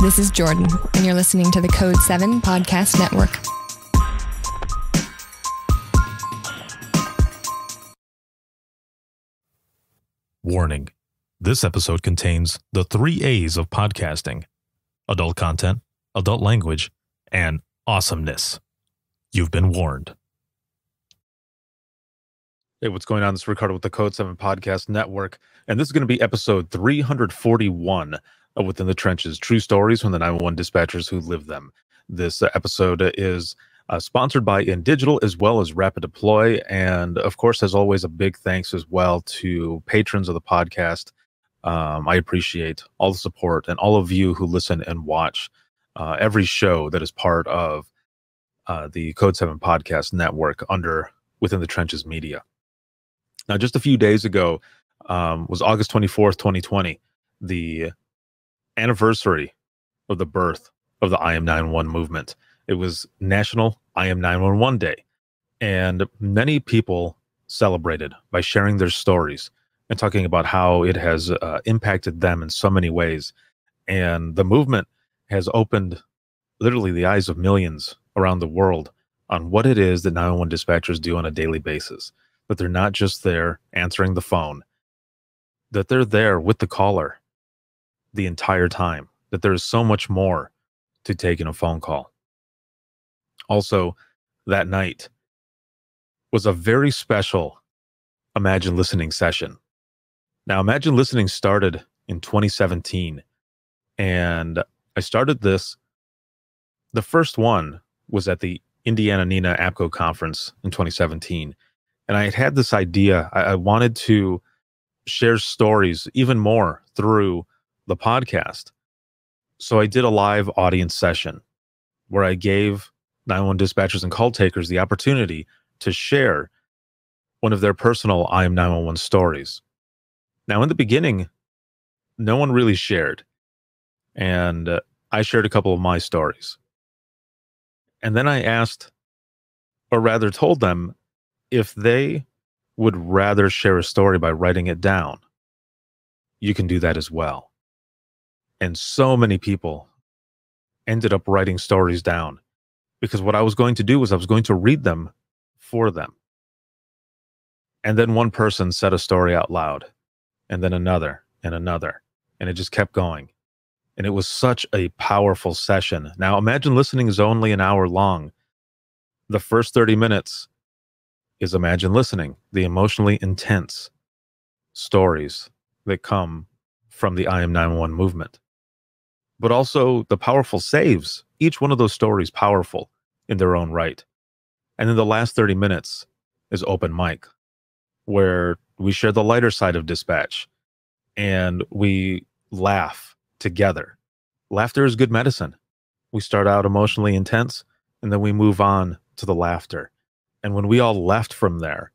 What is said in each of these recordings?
This is Jordan, and you're listening to the Code 7 Podcast Network. Warning. This episode contains the 3 A's of podcasting: adult content, adult language, and awesomeness. You've been warned. Hey, what's going on? This is Ricardo with the Code 7 Podcast Network, and this is going to be episode 341 of Within the Trenches, True Stories from the 911 Dispatchers Who Live Them. This episode is sponsored by InDigital as well as Rapid Deploy, and of course, as always, a big thanks as well to patrons of the podcast. I appreciate all the support and all of you who listen and watch every show that is part of the Code 7 Podcast Network under Within the Trenches Media. Now, just a few days ago was August 24th, 2020, the anniversary of the birth of the I Am 911 movement. It was National I Am 911 Day, and many people celebrated by sharing their stories and talking about how it has impacted them in so many ways. And the movement has opened literally the eyes of millions around the world on what it is that 911 dispatchers do on a daily basis. That they're not just there answering the phone, that they're there with the caller the entire time, that there is so much more to taking a phone call. Also, that night was a very special Imagine Listening session. Now, Imagine Listening started in 2017, and I started this. The first one was at the Indiana NINA APCO conference in 2017. And I had this idea. I wanted to share stories even more through the podcast. So I did a live audience session where I gave 911 dispatchers and call takers the opportunity to share one of their personal I Am 911 stories. Now, in the beginning, no one really shared. And I shared a couple of my stories. And then I asked, or rather told them, if they would rather share a story by writing it down, you can do that as well. And so many people ended up writing stories down, because what I was going to do was I was going to read them for them. And then one person said a story out loud, and then another, and another, and it just kept going. And it was such a powerful session. Now, Imagine Listening is only an hour long. The first 30 minutes is Imagine Listening, the emotionally intense stories that come from the I Am 911 movement. But also the powerful saves, each one of those stories powerful in their own right. And then the last 30 minutes is open mic, where we share the lighter side of dispatch and we laugh together. Laughter is good medicine. We start out emotionally intense and then we move on to the laughter. And when we all left from there,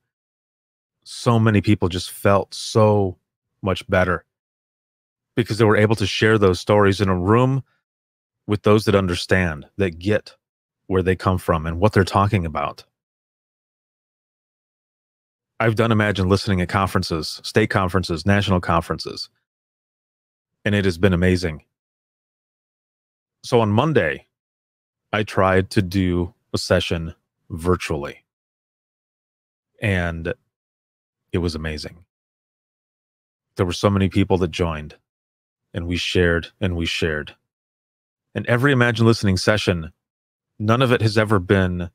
so many people just felt so much better because they were able to share those stories in a room with those that understand, that get where they come from and what they're talking about. I've done Imagine Listening at conferences, state conferences, national conferences, and it has been amazing. So on Monday, I tried to do a session virtually. And it was amazing. There were so many people that joined, and we shared and we shared. And every Imagine Listening session, none of it has ever been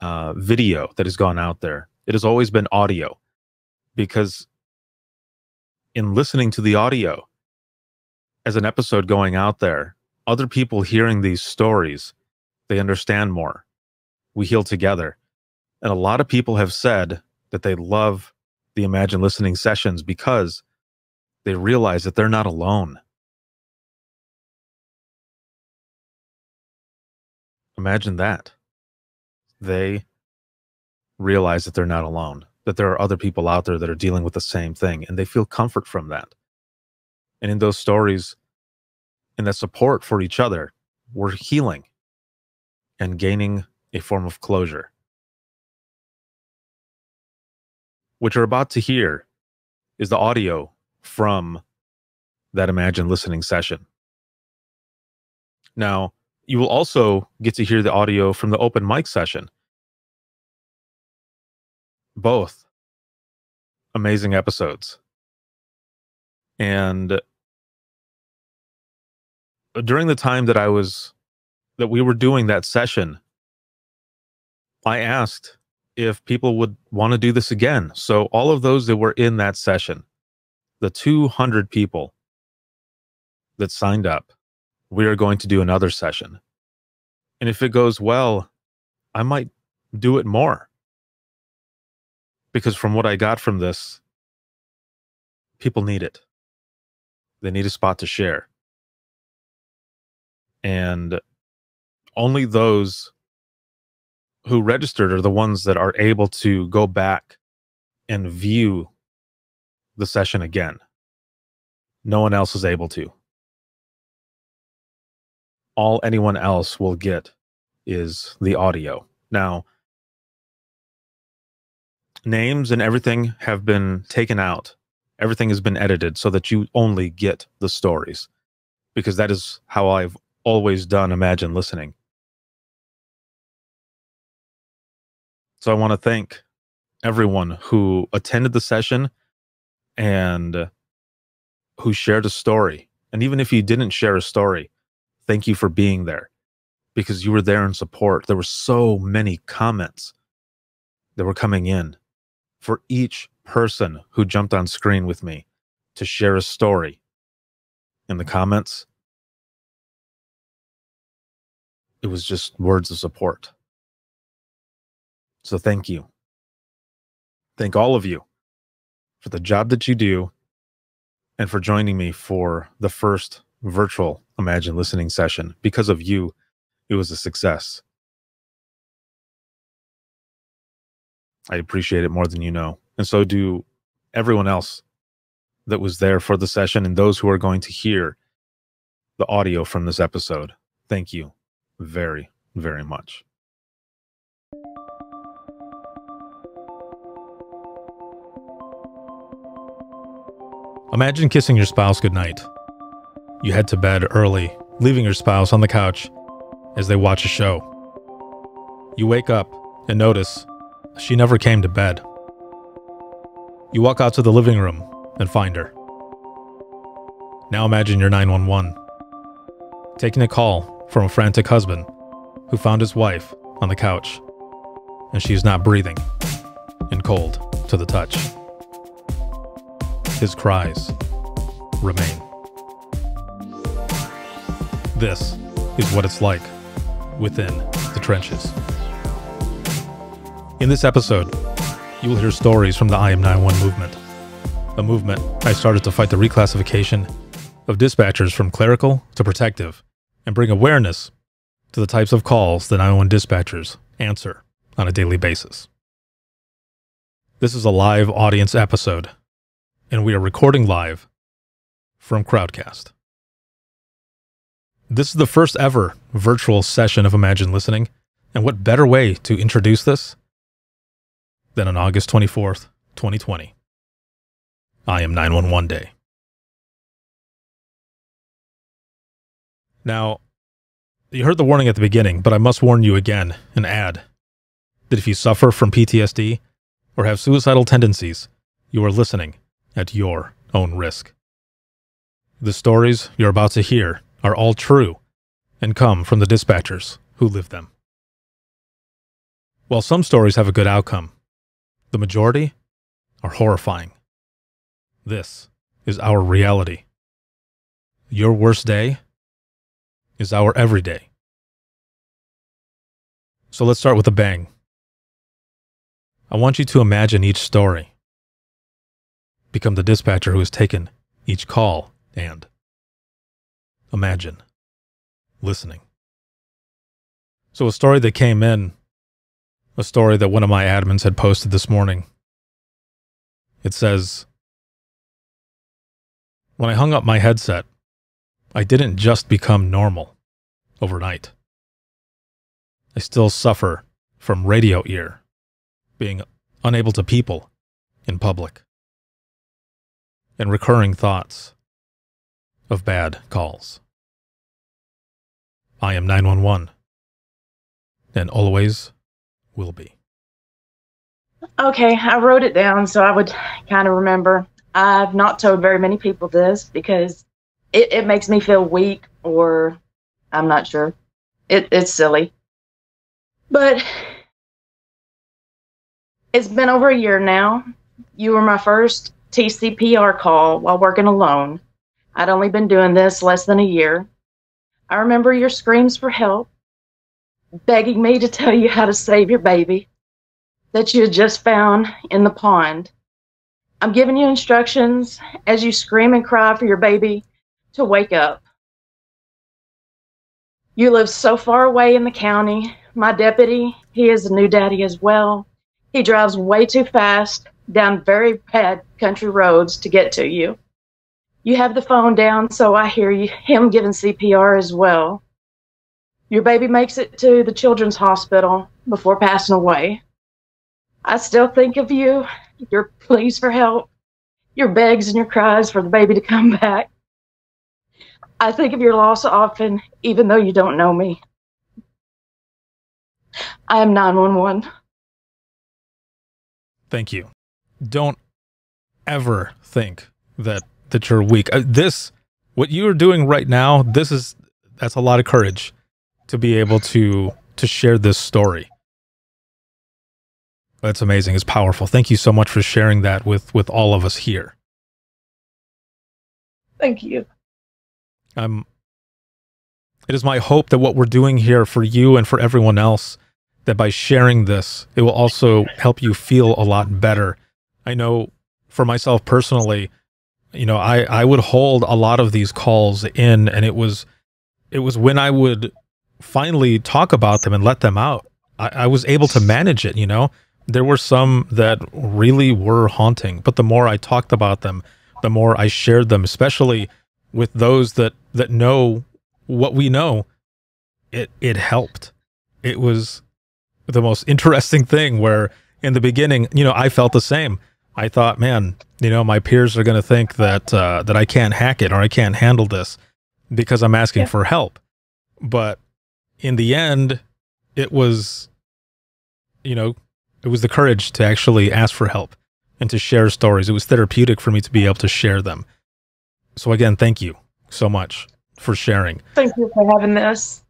video that has gone out there. It has always been audio, because in listening to the audio as an episode going out there, other people hearing these stories, they understand more. We heal together. And a lot of people have said that they love the Imagine Listening sessions because they realize that they're not alone. Imagine that. They realize that they're not alone, that there are other people out there that are dealing with the same thing, and they feel comfort from that. And in those stories, in that support for each other, we're healing and gaining a form of closure. What you're about to hear is the audio from that Imagine Listening session. Now, you will also get to hear the audio from the open mic session. Both amazing episodes. And during the time that we were doing that session, I asked if people would want to do this again. So all of those that were in that session, the 200 people that signed up, we are going to do another session. And if it goes well, I might do it more. Because from what I got from this, people need it. They need a spot to share. And only those who registered are the ones that are able to go back and view the session again. No one else is able to. All anyone else will get is the audio. Now, names and everything have been taken out. Everything has been edited so that you only get the stories, because that is how I've always done Imagine Listening. So I want to thank everyone who attended the session and who shared a story. And even if you didn't share a story, thank you for being there, because you were there in support. There were so many comments that were coming in for each person who jumped on screen with me to share a story. In the comments, it was just words of support. So thank you. Thank all of you for the job that you do and for joining me for the first virtual Imagine Listening session. Because of you, it was a success. I appreciate it more than you know. And so do everyone else that was there for the session and those who are going to hear the audio from this episode. Thank you very, very much. Imagine kissing your spouse goodnight. You head to bed early, leaving your spouse on the couch as they watch a show. You wake up and notice she never came to bed. You walk out to the living room and find her. Now imagine you're 911, taking a call from a frantic husband who found his wife on the couch, and she is not breathing and cold to the touch. His cries remain. This is what it's like within the trenches. In this episode, you will hear stories from the I Am 911 movement, a movement I started to fight the reclassification of dispatchers from clerical to protective and bring awareness to the types of calls that 911 dispatchers answer on a daily basis. This is a live audience episode, and we are recording live from Crowdcast. This is the first ever virtual session of Imagine Listening, and what better way to introduce this than on August 24th, 2020. I Am 911 Day. Now, you heard the warning at the beginning, but I must warn you again and add that if you suffer from PTSD or have suicidal tendencies, you are listening at your own risk. The stories you're about to hear are all true and come from the dispatchers who live them. While some stories have a good outcome, the majority are horrifying. This is our reality. Your worst day is our everyday. So let's start with a bang. I want you to imagine each story. Become the dispatcher who has taken each call and imagine listening. So a story that came in, a story that one of my admins had posted this morning. It says, when I hung up my headset, I didn't just become normal overnight. I still suffer from radio ear, being unable to people in public, and recurring thoughts of bad calls. I am 911 and always will be. Okay, I wrote it down so I would kind of remember. I've not told very many people this because it makes me feel weak, or I'm not sure. It's silly. But it's been over a year now. You were my first TCPR call while working alone. I'd only been doing this less than a year. I remember your screams for help, begging me to tell you how to save your baby that you had just found in the pond. I'm giving you instructions as you scream and cry for your baby to wake up. You live so far away in the county. My deputy, he is a new daddy as well. He drives way too fast down very bad country roads to get to you. You have the phone down, so I hear him giving CPR as well. Your baby makes it to the children's hospital before passing away. I still think of you, your pleas for help, your begs and your cries for the baby to come back. I think of your loss often, even though you don't know me. I am 911. Thank you. Don't ever think that you're weak. What you are doing right now, that's a lot of courage to be able to share this story. That's amazing. It's powerful. Thank you so much for sharing that with all of us here. Thank you. It is my hope that what we're doing here for you and for everyone else, that by sharing this, it will also help you feel a lot better. I know for myself personally, I would hold a lot of these calls in, and it was when I would finally talk about them and let them out, I was able to manage it. There were some that really were haunting, but the more I talked about them, the more I shared them, especially with those that know what we know, it helped. It was the most interesting thing where in the beginning, I felt the same. I thought, man, my peers are going to think that I can't hack it or I can't handle this because I'm asking for help. But in the end, it was the courage to actually ask for help and to share stories. It was therapeutic for me to be able to share them. So again, thank you so much for sharing. Thank you for having this.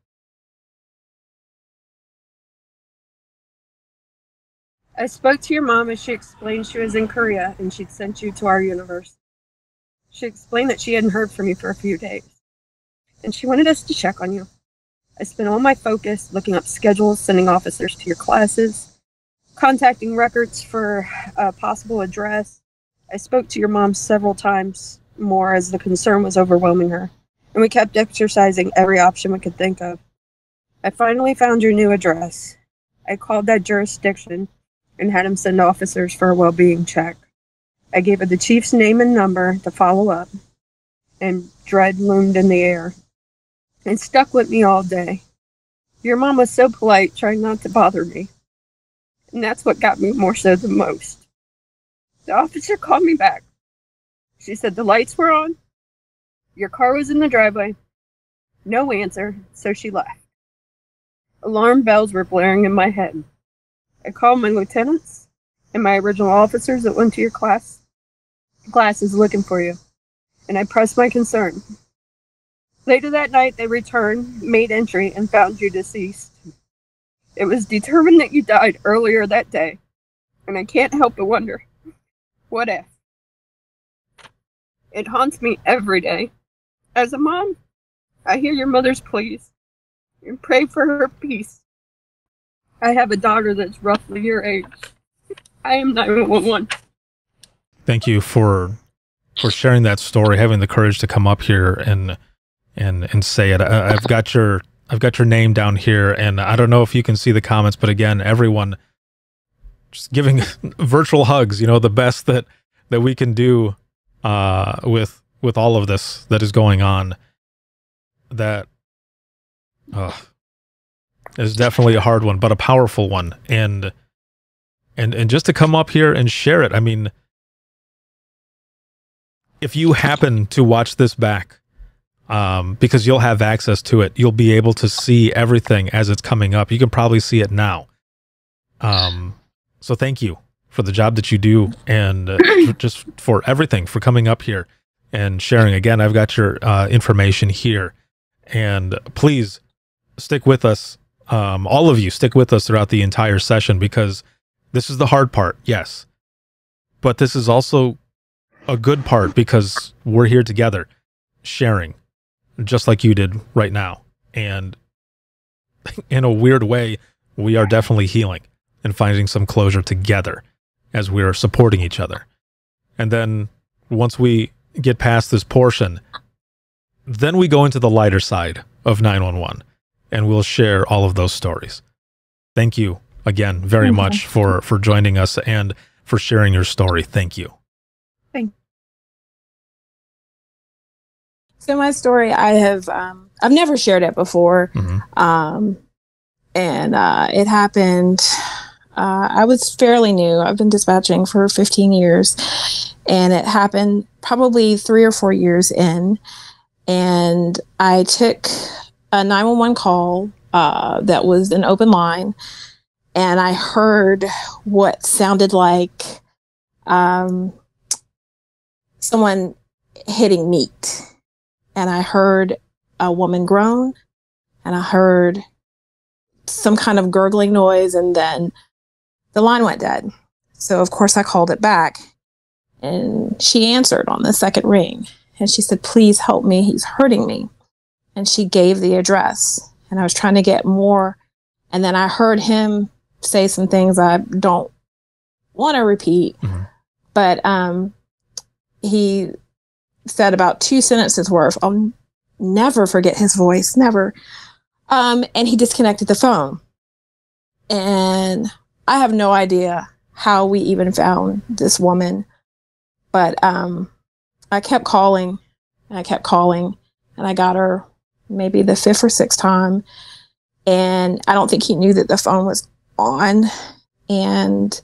I spoke to your mom as she explained she was in Korea and she'd sent you to our universe. She explained that she hadn't heard from you for a few days, and she wanted us to check on you. I spent all my focus looking up schedules, sending officers to your classes, contacting records for a possible address. I spoke to your mom several times more as the concern was overwhelming her, and we kept exercising every option we could think of. I finally found your new address. I called that jurisdiction and had him send officers for a well-being check. I gave her the chief's name and number to follow up, and dread loomed in the air. It stuck with me all day. Your mom was so polite, trying not to bother me, and that's what got me more so than most. The officer called me back. She said the lights were on, your car was in the driveway, no answer, so she left. Alarm bells were blaring in my head. I called my lieutenants and my original officers that went to your classes looking for you, and I pressed my concern. Later that night, they returned, made entry, and found you deceased. It was determined that you died earlier that day, and I can't help but wonder, what if? It haunts me every day. As a mom, I hear your mother's pleas and pray for her peace. I have a daughter that's roughly your age. I am 911. Thank you for sharing that story, having the courage to come up here and say it. I've got your name down here, and I don't know if you can see the comments, but again, everyone just giving virtual hugs. The best that we can do with all of this that is going on. That is definitely a hard one, but a powerful one, and just to come up here and share it. I mean, if you happen to watch this back because you'll have access to it. You'll be able to see everything as it's coming up. You can probably see it now. So thank you for the job that you do, and just for everything, for coming up here and sharing. Again, I've got your information here, and please stick with us. All of you stick with us throughout the entire session, because this is the hard part, yes, but this is also a good part, because we're here together sharing, just like you did right now. And in a weird way, we are definitely healing and finding some closure together as we are supporting each other. And then once we get past this portion, then we go into the lighter side of 911, and we'll share all of those stories. Thank you again very much for joining us and for sharing your story. Thank you. Thank you. So my story, I've never shared it before. And it happened, I was fairly new. I've been dispatching for 15 years, and it happened probably 3 or 4 years in. And I took a 911 call that was an open line, and I heard what sounded like someone hitting meat. And I heard a woman groan, and I heard some kind of gurgling noise, and then the line went dead. So of course I called it back, and she answered on the second ring, and she said, "Please help me, he's hurting me." And she gave the address, and I was trying to get more. And then I heard him say some things I don't want to repeat, but he said about 2 sentences worth. I'll never forget his voice, never. And he disconnected the phone. And I have no idea how we even found this woman. But I kept calling, and I kept calling, and I got her maybe the 5th or 6th time. And I don't think he knew that the phone was on. And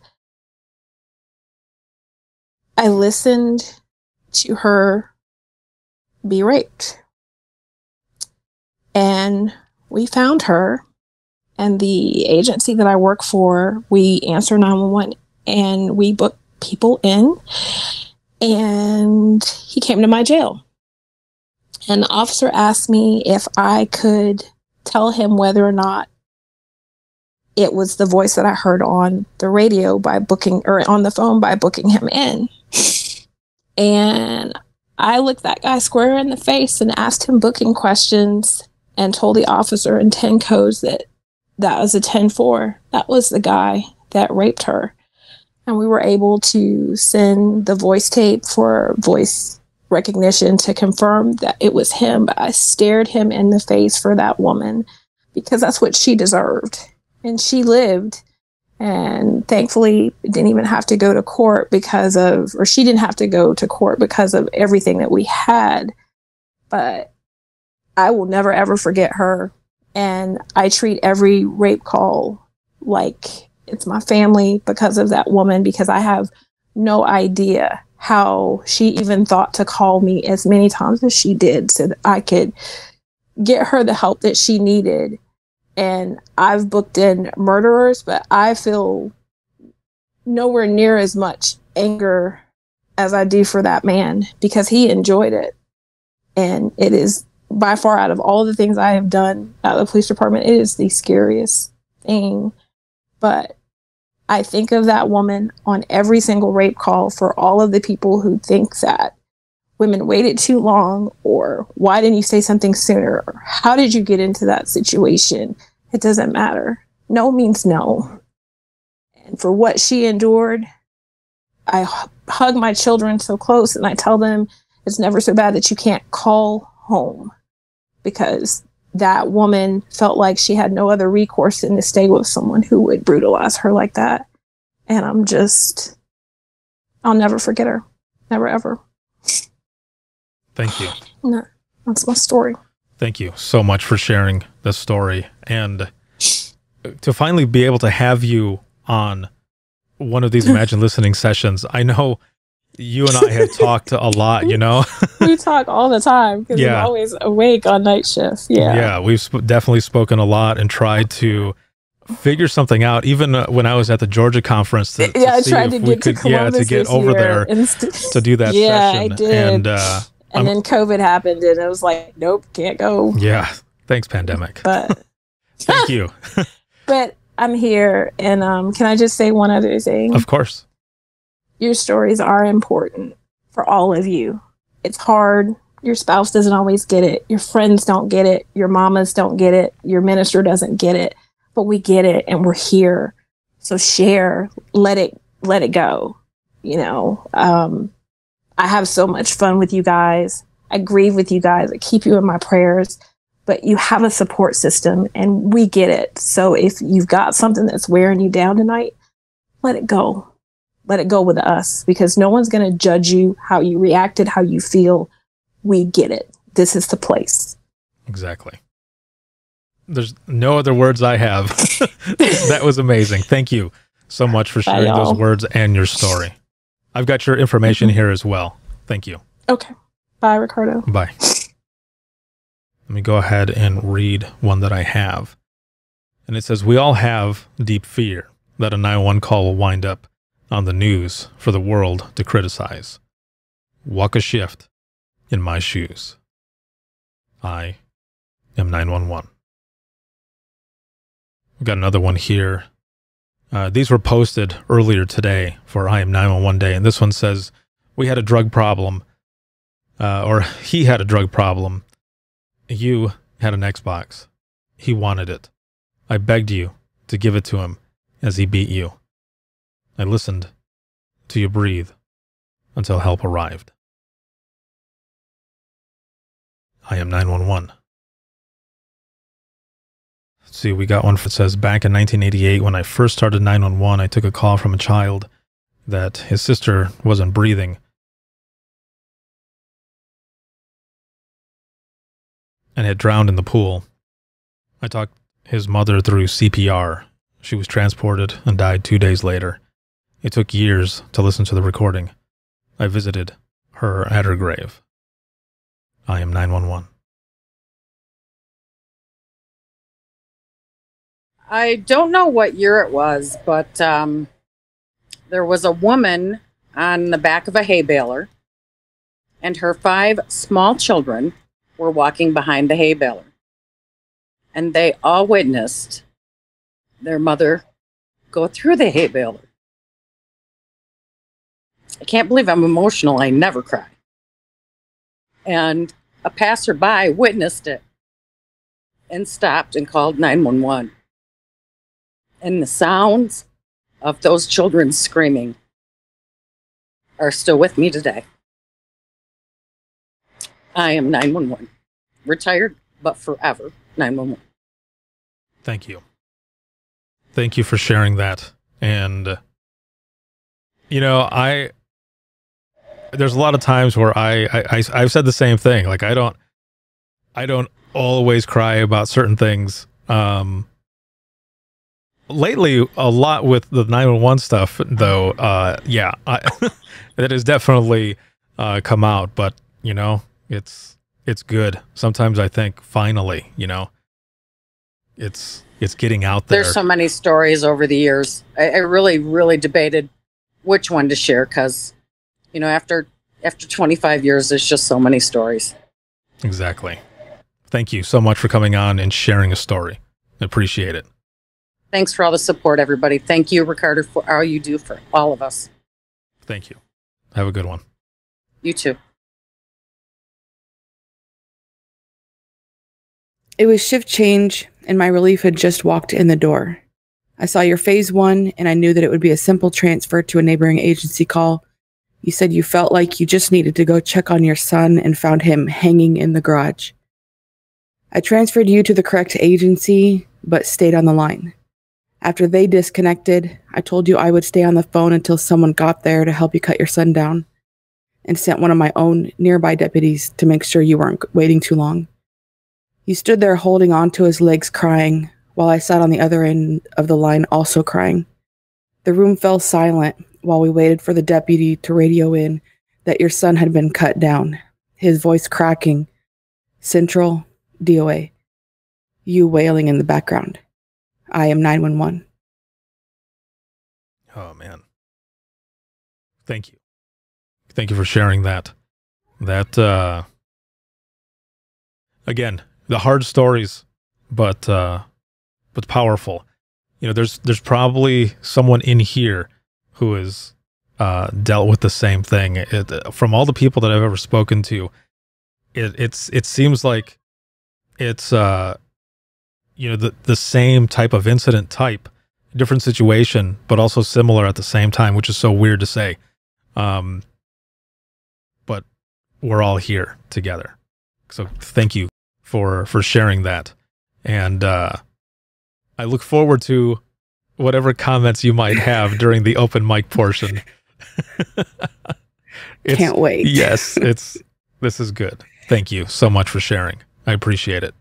I listened to her be raped. And we found her, and the agency that I work for, we answer 911, and we book people in. And he came to my jail. And the officer asked me if I could tell him whether or not it was the voice that I heard on the radio by booking, or on the phone by booking him in. And I looked that guy square in the face and asked him booking questions, and told the officer in 10 codes that was a 10-4. That was the guy that raped her. And we were able to send the voice tape for voice recognition to confirm that it was him. But I stared him in the face for that woman, because that's what she deserved. And she lived. And thankfully, didn't even have to go to court she didn't have to go to court because of everything that we had. But I will never, ever forget her. And I treat every rape call like it's my family because of that woman, because I have no idea how she even thought to call me as many times as she did so that I could get her the help that she needed. And I've booked in murderers, but I feel nowhere near as much anger as I do for that man, because he enjoyed it. And it is by far, out of all the things I have done at the police department, it is the scariest thing. But I think of that woman on every single rape call, for all of the people who think that women waited too long, or why didn't you say something sooner, or how did you get into that situation? It doesn't matter. No means no. And for what she endured, I hug my children so close, and I tell them it's never so bad that you can't call home, because that woman felt like she had no other recourse than to stay with someone who would brutalize her like that. And I'll never forget her. Never, ever. Thank you. No, that's my story. Thank you so much for sharing this story, and to finally be able to have you on one of these Imagine Listening sessions. I know you and I have talked a lot, you know? We talk all the time because I'm always awake on night shift. Yeah, we've definitely spoken a lot and tried to figure something out. Even when I was at the Georgia conference, I tried to get to Columbus to get over there to do that session. I did. And then COVID happened, and I was like, nope, can't go. Yeah, thanks, pandemic. But thank you. But I'm here, and can I just say one other thing? Of course. Your stories are important for all of you. It's hard. Your spouse doesn't always get it. Your friends don't get it. Your mamas don't get it. Your minister doesn't get it. But we get it, and we're here. So share. Let it go. You know, I have so much fun with you guys. I grieve with you guys. I keep you in my prayers. But you have a support system, and we get it. So if you've got something that's wearing you down tonight, let it go. Let it go with us, because no one's going to judge you, how you reacted, how you feel. We get it. This is the place. Exactly. There's no other words I have. That was amazing. Thank you so much for sharing those words and your story. I've got your information here as well. Thank you. Okay. Bye, Ricardo. Bye. Let me go ahead and read one that I have. And it says, we all have deep fear that a 911 call will wind up on the news for the world to criticize. Walk a shift in my shoes. I am 911. We've got another one here. These were posted earlier today for I am 911 Day. And this one says, we had a drug problem, or he had a drug problem. You had an Xbox. He wanted it. I begged you to give it to him as he beat you. I listened to you breathe until help arrived. I am 911. Let's see, we got one that says, back in 1988, when I first started 911, I took a call from a child that his sister wasn't breathing. And had drowned in the pool. I talked his mother through CPR. She was transported and died 2 days later. It took years to listen to the recording. I visited her at her grave. I am 911. I don't know what year it was, but there was a woman on the back of a hay baler, and her 5 small children were walking behind the hay baler. And they all witnessed their mother go through the hay baler. I can't believe I'm emotional. I never cry. And a passerby witnessed it and stopped and called 911. And the sounds of those children screaming are still with me today. I am 911. Retired, but forever 911. Thank you. Thank you for sharing that. And, you know, there's a lot of times where I've said the same thing. Like, I don't always cry about certain things. Lately, a lot with the 911 stuff, though, that has definitely come out. But, you know, it's good. Sometimes I think, finally, you know, it's getting out there. There's so many stories over the years. I really, really debated which one to share because, you know, after 25 years, there's just so many stories. Exactly. Thank you so much for coming on and sharing a story. I appreciate it. Thanks for all the support, everybody. Thank you, Ricardo, for all you do for all of us. Thank you. Have a good one. You too. It was shift change, and my relief had just walked in the door. I saw your phase 1, and I knew that it would be a simple transfer to a neighboring agency call. You said you felt like you just needed to go check on your son and found him hanging in the garage. I transferred you to the correct agency, but stayed on the line. After they disconnected, I told you I would stay on the phone until someone got there to help you cut your son down, and sent one of my own nearby deputies to make sure you weren't waiting too long. You stood there holding onto his legs crying, while I sat on the other end of the line also crying. The room fell silent, while we waited for the deputy to radio in that your son had been cut down, his voice cracking. Central, DOA. You wailing in the background. I am 911. Oh, man. Thank you. Thank you for sharing that. That, again, the hard stories, but powerful. You know, there's probably someone in here who has dealt with the same thing. From all the people that I've ever spoken to, it seems like it's you know, the same type of incident type, different situation, but also similar at the same time, which is so weird to say. But we're all here together. So thank you for sharing that. And I look forward to whatever comments you might have during the open mic portion. Can't wait. Yes, this is good. Thank you so much for sharing. I appreciate it.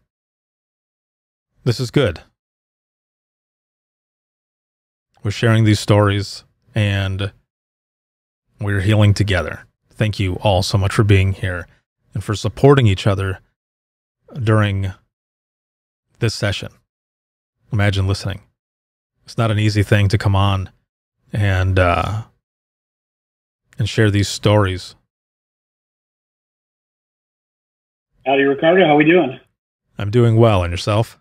This is good. We're sharing these stories and we're healing together. Thank you all so much for being here and for supporting each other during this session. Imagine listening. It's not an easy thing to come on and share these stories. Howdy, Ricardo. How we doing? I'm doing well. And yourself?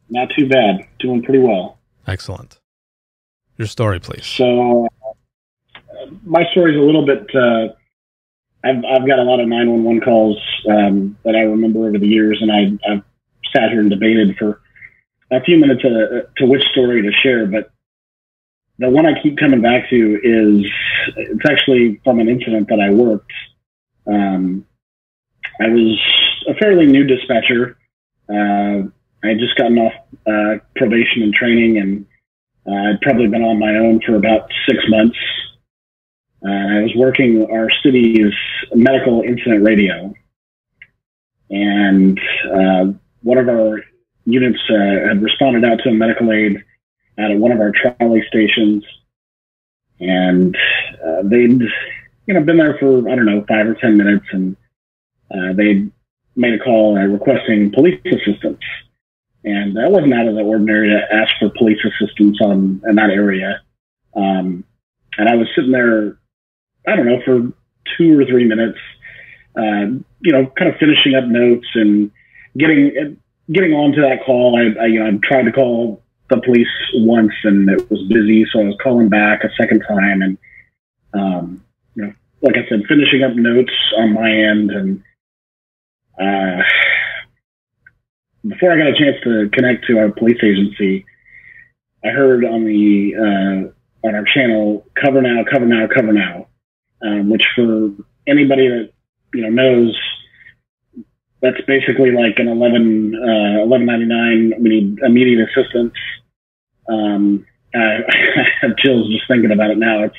Not too bad. Doing pretty well. Excellent. Your story, please. So, my story is a little bit. I've got a lot of 911 calls that I remember over the years, and I've sat here and debated for a few minutes to which story to share. But the one I keep coming back to is it's actually from an incident that I worked. I was a fairly new dispatcher. I had just gotten off probation and training, and I'd probably been on my own for about 6 months. I was working our city's medical incident radio, and one of our units had responded out to a medical aid at one of our trolley stations, and they'd been there for, I don't know, 5 or 10 minutes, and they made a call requesting police assistance. And that wasn't out of the ordinary to ask for police assistance in that area. And I was sitting there, I don't know, for 2 or 3 minutes, kind of finishing up notes and getting onto that call. I tried to call the police once and it was busy, so I was calling back a second time. And, like I said, finishing up notes on my end. And before I got a chance to connect to our police agency, I heard on our channel, "Cover now, cover now, cover now," which for anybody that knows, that's basically like an $11.99. We need immediate assistance. I have chills just thinking about it now.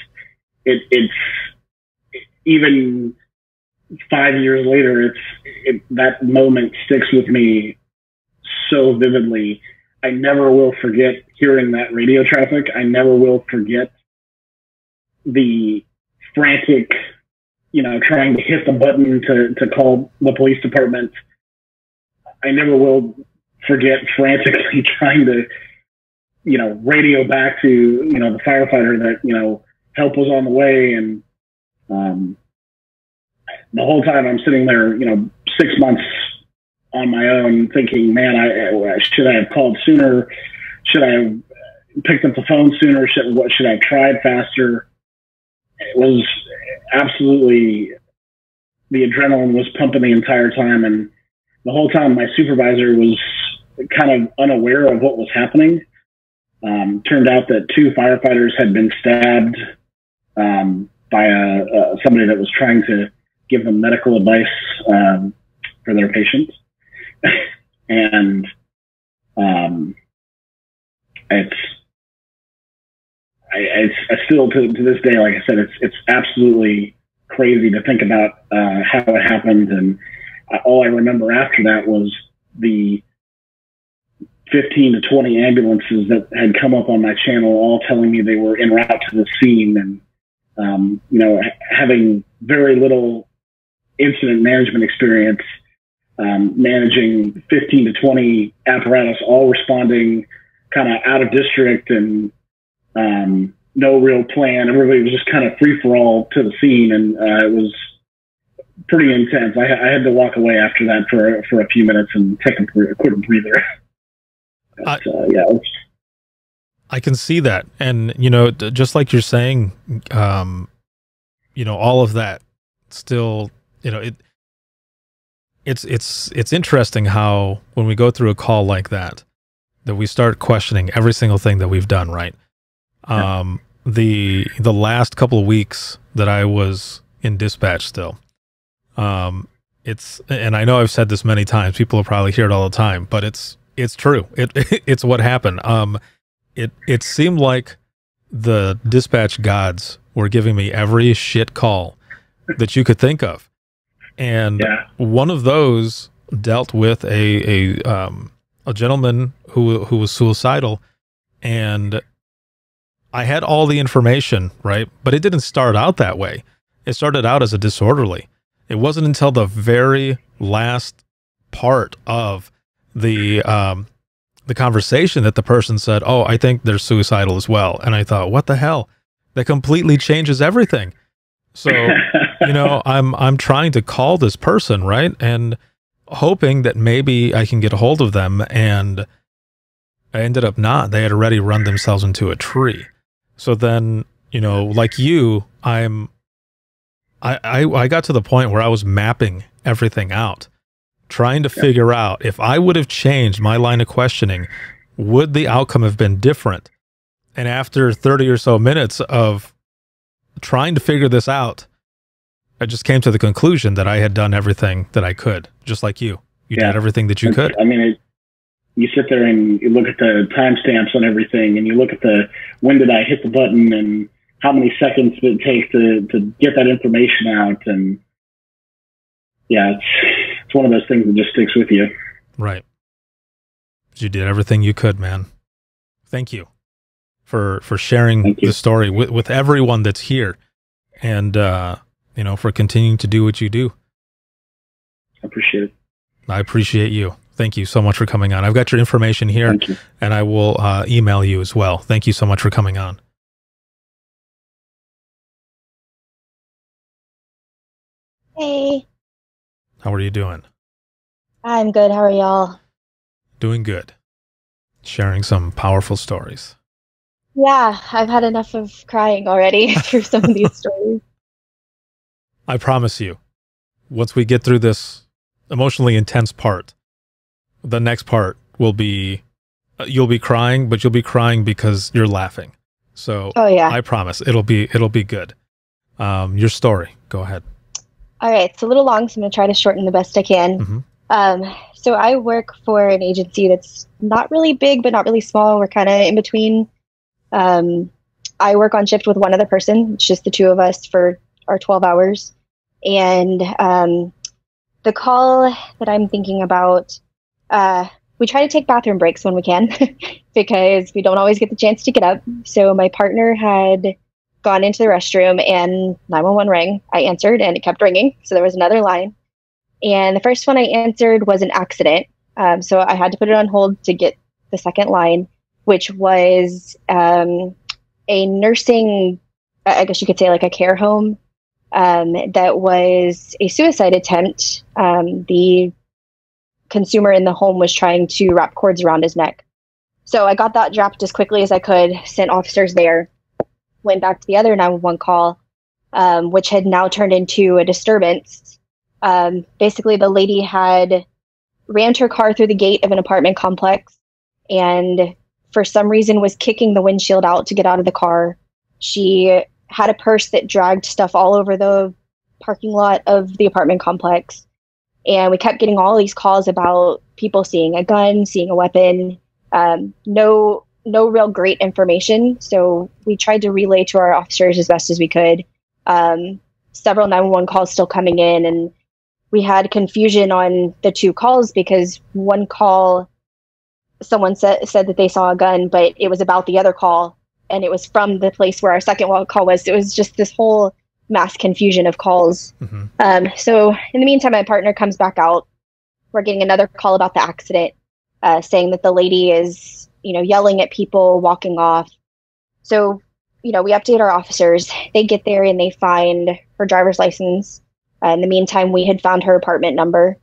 It's even 5 years later. That moment sticks with me so vividly. I never will forget hearing that radio traffic. I never will forget the frantic, trying to hit the button to call the police department. I never will forget frantically trying to, radio back to, the firefighter that, help was on the way. And the whole time I'm sitting there, 6 months on my own, thinking, man, should I have called sooner? Should I have picked up the phone sooner? Should I have tried faster? It was absolutely, the adrenaline was pumping the entire time. And the whole time my supervisor was kind of unaware of what was happening. Turned out that 2 firefighters had been stabbed by somebody that was trying to give them medical advice for their patients. And I still, to this day, like I said, it's absolutely crazy to think about how it happened. And all I remember after that was the 15 to 20 ambulances that had come up on my channel, all telling me they were en route to the scene, and having very little incident management experience, managing 15 to 20 apparatus, all responding kind of out of district, and no real plan. Everybody was just kind of free for all to the scene, and it was pretty intense. I had to walk away after that for a few minutes and take a quick breather. But, I can see that, and just like you're saying, all of that still, it's interesting how when we go through a call like that we start questioning every single thing that we've done, right? The last couple of weeks that I was in dispatch still, and I know I've said this many times, people will probably hear it all the time, but it's true. It's what happened. It seemed like the dispatch gods were giving me every shit call that you could think of. And one of those dealt with a gentleman who was suicidal, and I had all the information, right? But it didn't start out that way. It started out as a disorderly. It wasn't until the very last part of the conversation that the person said, "Oh, I think they're suicidal as well." And I thought, what the hell? That completely changes everything. So, I'm trying to call this person, right? And hoping that maybe I can get a hold of them, and I ended up not. They had already run themselves into a tree. So then, like you, I got to the point where I was mapping everything out, trying to figure out if I would have changed my line of questioning, would the outcome have been different? And after 30 or so minutes of trying to figure this out, I just came to the conclusion that I had done everything that I could, just like you. You did everything that you could. I mean, you sit there and you look at the timestamps on everything, and you look at when did I hit the button, and how many seconds did it take to get that information out. And it's one of those things that just sticks with you. Right. You did everything you could, man. Thank you for sharing the story with everyone that's here, and for continuing to do what you do. I appreciate it. I appreciate you. Thank you so much for coming on. I've got your information here, and I will email you as well. Thank you so much for coming on. Hey. How are you doing? I'm good. How are y'all? Doing good. Sharing some powerful stories. Yeah, I've had enough of crying already through some of these stories. I promise you, once we get through this emotionally intense part, the next part will be, you'll be crying, but you'll be crying because you're laughing. So I promise it'll be good. Your story, go ahead. All right, it's a little long, so I'm going to try to shorten the best I can. So I work for an agency that's not really big, but not really small. We're kind of in between. I work on shift with one other person. It's just the two of us for our 12 hours. And the call that I'm thinking about, we try to take bathroom breaks when we can because we don't always get the chance to get up. So my partner had gone into the restroom and 911 rang. I answered and it kept ringing. So there was another line. And the first one I answered was an accident. So I had to put it on hold to get the second line, which was a nursing, I guess you could say like a care home that was a suicide attempt. The consumer in the home was trying to wrap cords around his neck. So I got that dropped as quickly as I could, sent officers there, went back to the other 911 call, which had now turned into a disturbance. Basically, the lady had rammed her car through the gate of an apartment complex and for some reason was kicking the windshield out to get out of the car. She had a purse that dragged stuff all over the parking lot of the apartment complex. And we kept getting all these calls about people seeing a gun, seeing a weapon, no real great information. So we tried to relay to our officers as best as we could. Several 911 calls still coming in, and we had confusion on the two calls because one call someone said that they saw a gun, but it was about the other call, and it was from the place where our second call was. It was just this whole mass confusion of calls. So in the meantime, my partner comes back out. We're getting another call about the accident, saying that the lady is, yelling at people, walking off. So, we update our officers. They get there and they find her driver's license. In the meantime, we had found her apartment number.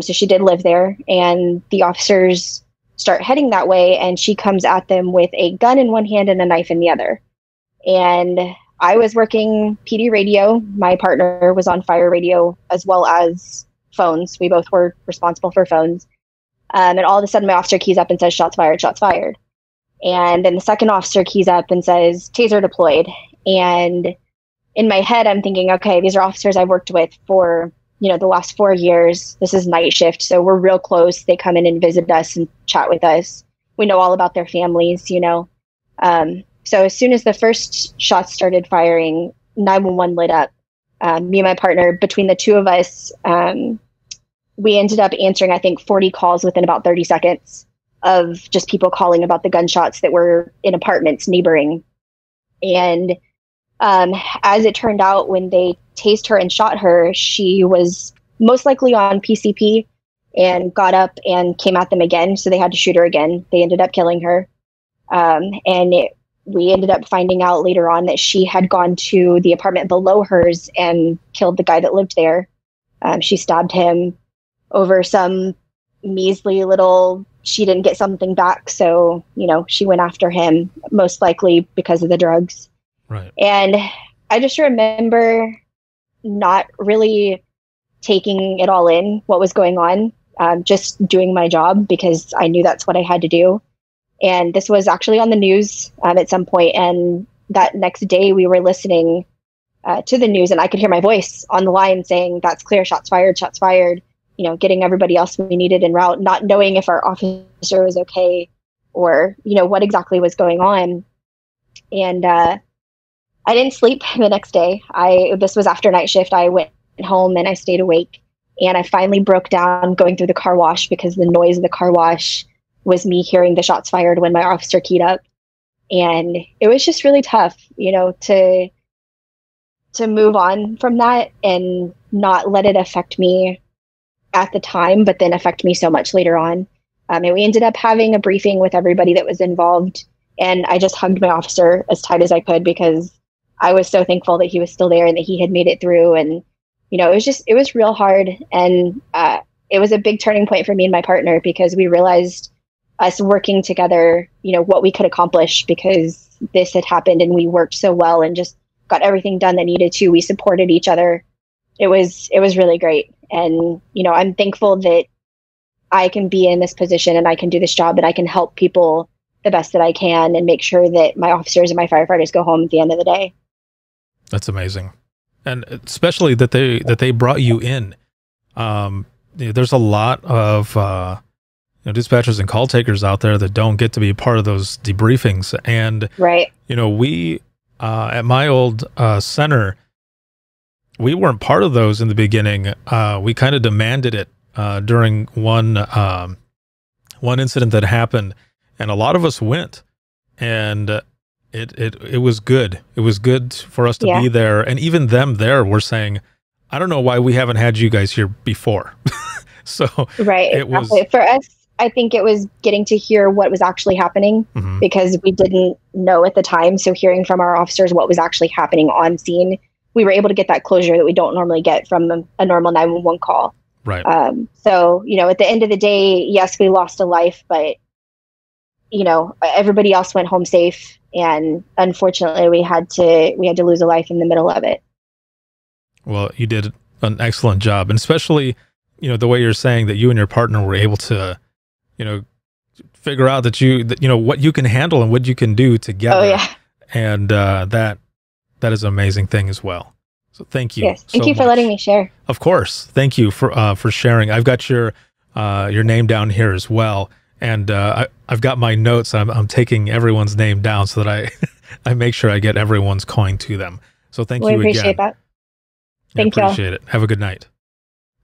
So she did live there, and the officers start heading that way, and she comes at them with a gun in one hand and a knife in the other. And I was working PD radio. My partner was on fire radio as well as phones. We both were responsible for phones. And all of a sudden, my officer keys up and says, "Shots fired, shots fired." And then the second officer keys up and says, "Taser deployed." And in my head, I'm thinking, okay, these are officers I've worked with for, the last 4 years. This is night shift, so we're real close. They come in and visit us and chat with us. We know all about their families, So as soon as the first shots started firing, 911 lit up. Me and my partner, between the two of us, we ended up answering, I think, 40 calls within about 30 seconds of just people calling about the gunshots that were in apartments neighboring. And as it turned out, when they tased her and shot her, she was most likely on PCP and got up and came at them again. So they had to shoot her again. They ended up killing her. We ended up finding out later on that she had gone to the apartment below hers and killed the guy that lived there. She stabbed him over some measly little, she didn't get something back. So, she went after him, most likely because of the drugs. Right. And I just remember not really taking it all in, what was going on, just doing my job because I knew that's what I had to do. And this was actually on the news at some point. And that next day we were listening to the news, and I could hear my voice on the line saying, "That's clear, shots fired, getting everybody else we needed en route, not knowing if our officer was okay or, what exactly was going on. And I didn't sleep the next day. This was after night shift. I went home and I stayed awake, and I finally broke down going through the car wash because the noise of the car wash was me hearing the shots fired when my officer keyed up. And it was just really tough, to move on from that and not let it affect me at the time, but then affect me so much later on. And we ended up having a briefing with everybody that was involved. And I just hugged my officer as tight as I could because I was so thankful that he was still there and that he had made it through. And, it was real hard. And it was a big turning point for me and my partner because we realized us working together, what we could accomplish because this had happened and we worked so well and just got everything done that needed to. We supported each other. It was really great. And, I'm thankful that I can be in this position and I can do this job and I can help people the best that I can and make sure that my officers and my firefighters go home at the end of the day. That's amazing. And especially that they brought you in. There's a lot of dispatchers and call takers out there that don't get to be part of those debriefings. And, right. We, at my old center, we weren't part of those in the beginning. We kind of demanded it during one incident that happened, and a lot of us went, and it was good. It was good for us to be there. And even them there were saying, I don't know why we haven't had you guys here before. So right. It was for us. I think it was getting to hear what was actually happening because we didn't know at the time. So hearing from our officers what was actually happening on scene, we were able to get that closure that we don't normally get from a normal 911 call. Right. So, at the end of the day, yes, we lost a life, but, everybody else went home safe. And unfortunately, we had to lose a life in the middle of it. Well, you did an excellent job. And especially, the way you're saying that you and your partner were able to, figure out that what you can handle and what you can do together. Oh, yeah. And that is an amazing thing as well. So thank you. Yes. Thank you for letting me share. Of course. Thank you for sharing. I've got your name down here as well. And I've got my notes. I'm taking everyone's name down so that I make sure I get everyone's coin to them. So thank you again. We appreciate that. Thank you. Appreciate it. Have a good night.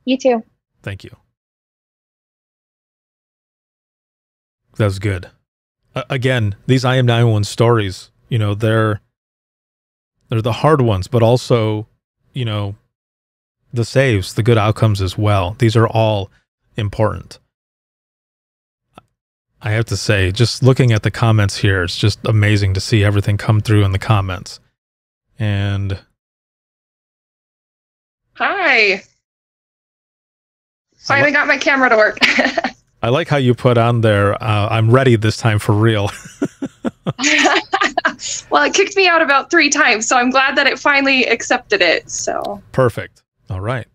You too. Thank you. That's good. Again, these I Am 911 stories, you know, they're the hard ones, but also, you know, the saves, the good outcomes as well. These are all important. I have to say, just looking at the comments here, it's just amazing to see everything come through in the comments. And hi. Finally got my camera to work. I like how you put on there, I'm ready this time for real. Well, it kicked me out about 3 times, so I'm glad that it finally accepted it. So perfect. All right.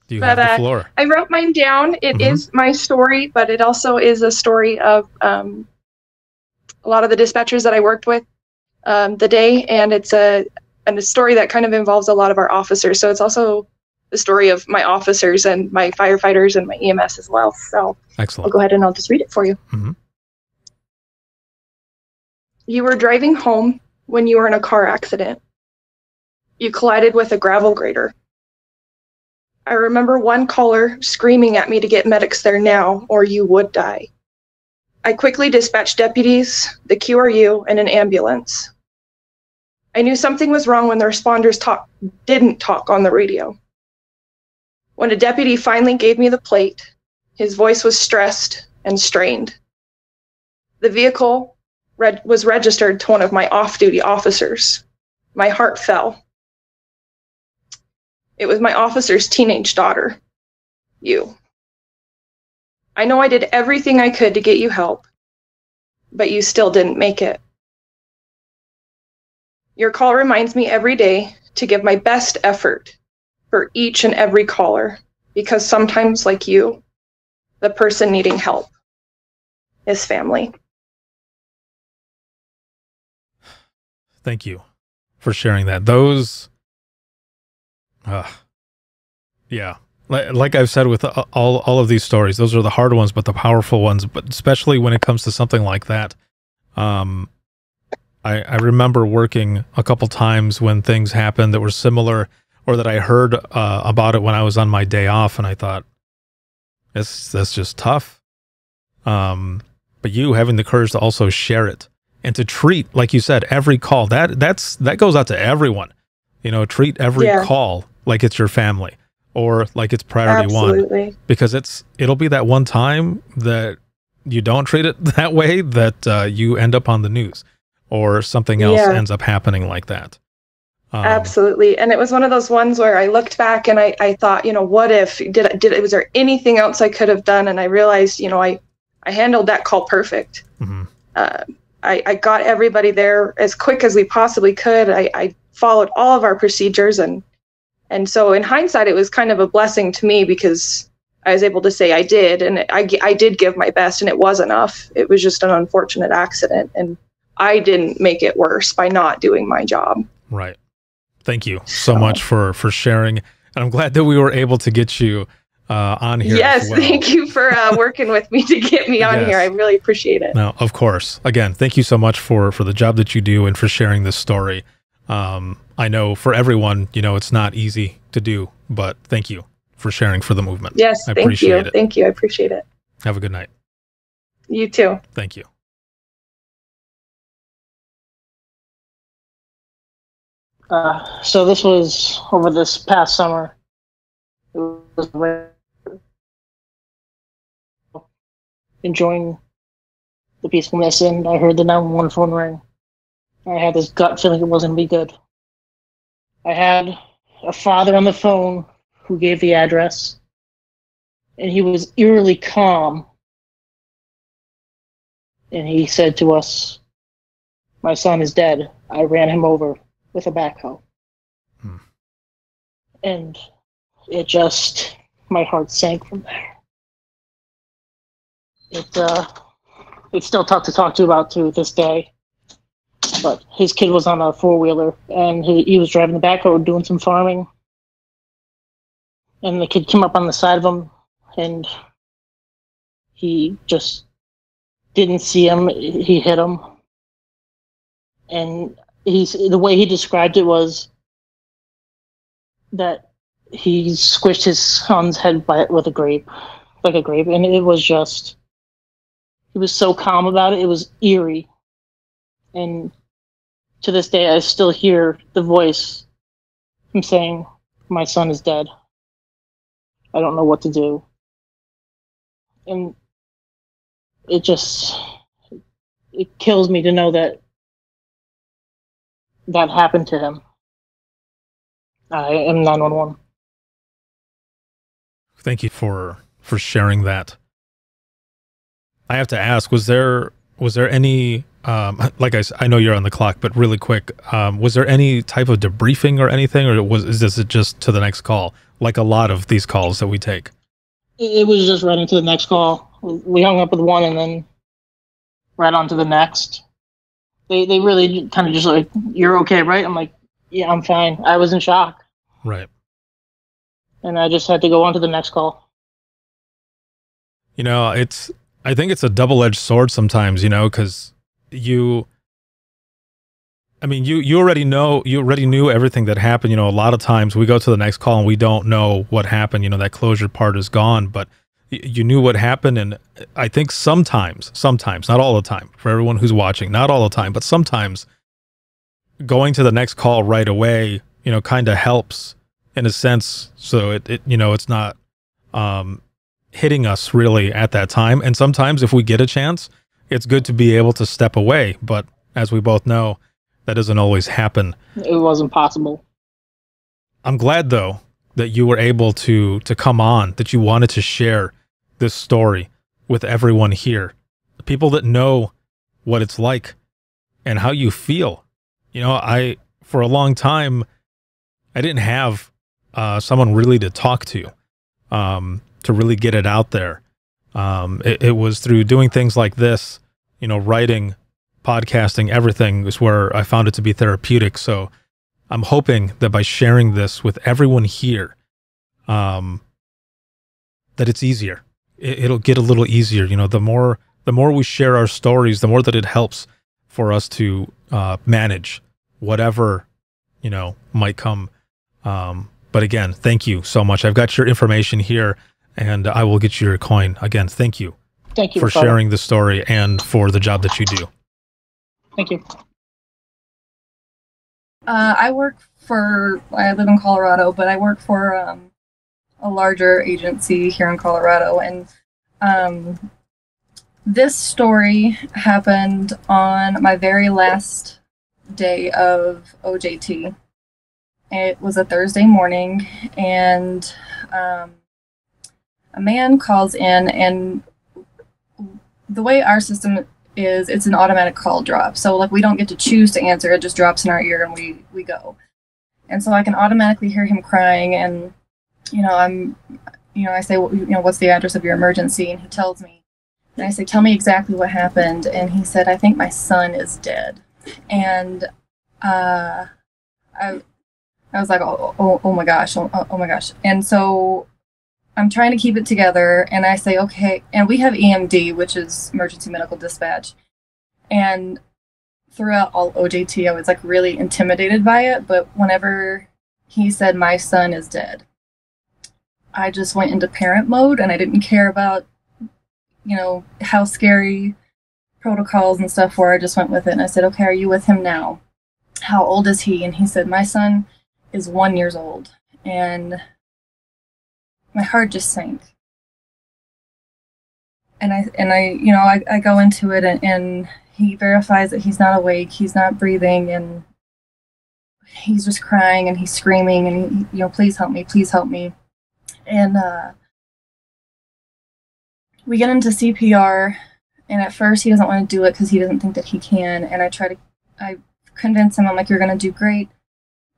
You have the floor. I wrote mine down. It is my story, but it also is a story of a lot of the dispatchers that I worked with the day, and it's a story that kind of involves a lot of our officers. So it's also the story of my officers and my firefighters and my EMS as well. So excellent. I'll go ahead and I'll just read it for you. You were driving home when you were in a car accident. You collided with a gravel grader. I remember one caller screaming at me to get medics there now, or you would die. I quickly dispatched deputies, the QRU, and an ambulance. I knew something was wrong when the responders didn't talk on the radio. When a deputy finally gave me the plate, his voice was stressed and strained. The vehicle was registered to one of my off-duty officers. My heart fell. It was my officer's teenage daughter, you. I know I did everything I could to get you help, but you still didn't make it. Your call reminds me every day to give my best effort for each and every caller, because sometimes, like you, the person needing help is family. Thank you for sharing that. Those, yeah, like I've said with all of these stories, those are the hard ones, but the powerful ones, but especially when it comes to something like that. I remember working a couple times when things happened that were similar, or that I heard about it when I was on my day off, and I thought, that's just tough. But you having the courage to also share it and to treat, like you said, every call, that goes out to everyone. You know, treat every call like it's your family, or like it's priority one, because it'll be that one time that you don't treat it that way that you end up on the news, or something else ends up happening like that. Absolutely. And it was one of those ones where I looked back and I thought, you know, what if, was there anything else I could have done? And I realized, you know, I handled that call perfect. I got everybody there as quick as we possibly could. I followed all of our procedures. And so in hindsight, it was kind of a blessing to me, because I was able to say I did. And I did give my best, and it was enough. It was just an unfortunate accident. And I didn't make it worse by not doing my job. Right. Thank you so much for sharing. And I'm glad that we were able to get you on here. Yes, as well. Thank you for working with me to get me on here. I really appreciate it. No, of course. Again, thank you so much for the job that you do and for sharing this story. I know for everyone, you know, it's not easy to do, but thank you for sharing for the movement. Yes, I appreciate it. Thank you. I appreciate it. Have a good night. You too. Thank you. So this was over this past summer. It was enjoying the peacefulness, and I heard the 911 phone ring. I had this gut feeling it wasn't going to be good. I had a father on the phone who gave the address, and he was eerily calm. And he said to us, "My son is dead. I ran him over with a backhoe." And it just, my heart sank from there. It's still tough to talk to about to this day. But his kid was on a 4-wheeler, and he was driving the backhoe doing some farming. And the kid came up on the side of him, and he just didn't see him. He hit him. And the way he described it was that he squished his son's head with a grape, and it was just, He was so calm about it. It was eerie. And to this day, I still hear the voice, him saying, "My son is dead. I don't know what to do." And it kills me to know that happened to him. I am 911. Thank you for sharing that. I have to ask, was there any, like I know you're on the clock, but really quick, was there any type of debriefing or anything, or is it just to the next call, like a lot of these calls that we take? It was just right into the next call. We hung up with one and then right on to the next. They really kind of just like, "You're okay, right?" I'm like, "Yeah, I'm fine." I was in shock. Right. And I just had to go on to the next call. You know, I think it's a double-edged sword sometimes, you know, because you already knew everything that happened. You know, a lot of times we go to the next call and we don't know what happened. You know, that closure part is gone, but you knew what happened. And I think sometimes, not all the time, for everyone who's watching, not all the time, but sometimes going to the next call right away, you know, kind of helps in a sense. So it you know, it's not hitting us really at that time. And sometimes if we get a chance, it's good to be able to step away. But as we both know, that doesn't always happen. It wasn't possible. I'm glad though that you were able to come on, that you wanted to share this story with everyone here, the people that know what it's like and how you feel. You know, for a long time, I didn't have someone really to talk to really get it out there. It was through doing things like this, you know, writing, podcasting, everything is where I found it to be therapeutic. So I'm hoping that by sharing this with everyone here, that it's easier. It'll get a little easier. You know, the more we share our stories, the more that it helps for us to manage whatever, you know, might come. But again, thank you so much. I've got your information here, and I will get you your coin. Again, thank you. Thank you for sharing the story and for the job that you do. Thank you. I live in Colorado, but I work for a larger agency here in Colorado. And this story happened on my very last day of OJT. It was a Thursday morning, and a man calls in, and the way our system is, it's an automatic call drop. So like we don't get to choose to answer, it just drops in our ear and we go. And so I can automatically hear him crying, and I say, well, what's the address of your emergency? And he tells me, and I say, tell me exactly what happened. And he said, I think my son is dead. And I was like, oh my gosh, oh my gosh. And so I'm trying to keep it together, and I say, okay. And we have EMD, which is emergency medical dispatch. And throughout all OJT, I was like really intimidated by it. But whenever he said, my son is dead, I just went into parent mode, and I didn't care about, how scary protocols and stuff were. I just went with it. And I said, okay, are you with him now? How old is he? And he said, my son is 1 year old. And my heart just sank. And I go into it, and he verifies that he's not awake, he's not breathing, and he's just crying and he's screaming, and he, please help me, please help me. And we get into CPR, and at first he doesn't want to do it because he doesn't think that he can. And I convince him, I'm like, you're going to do great.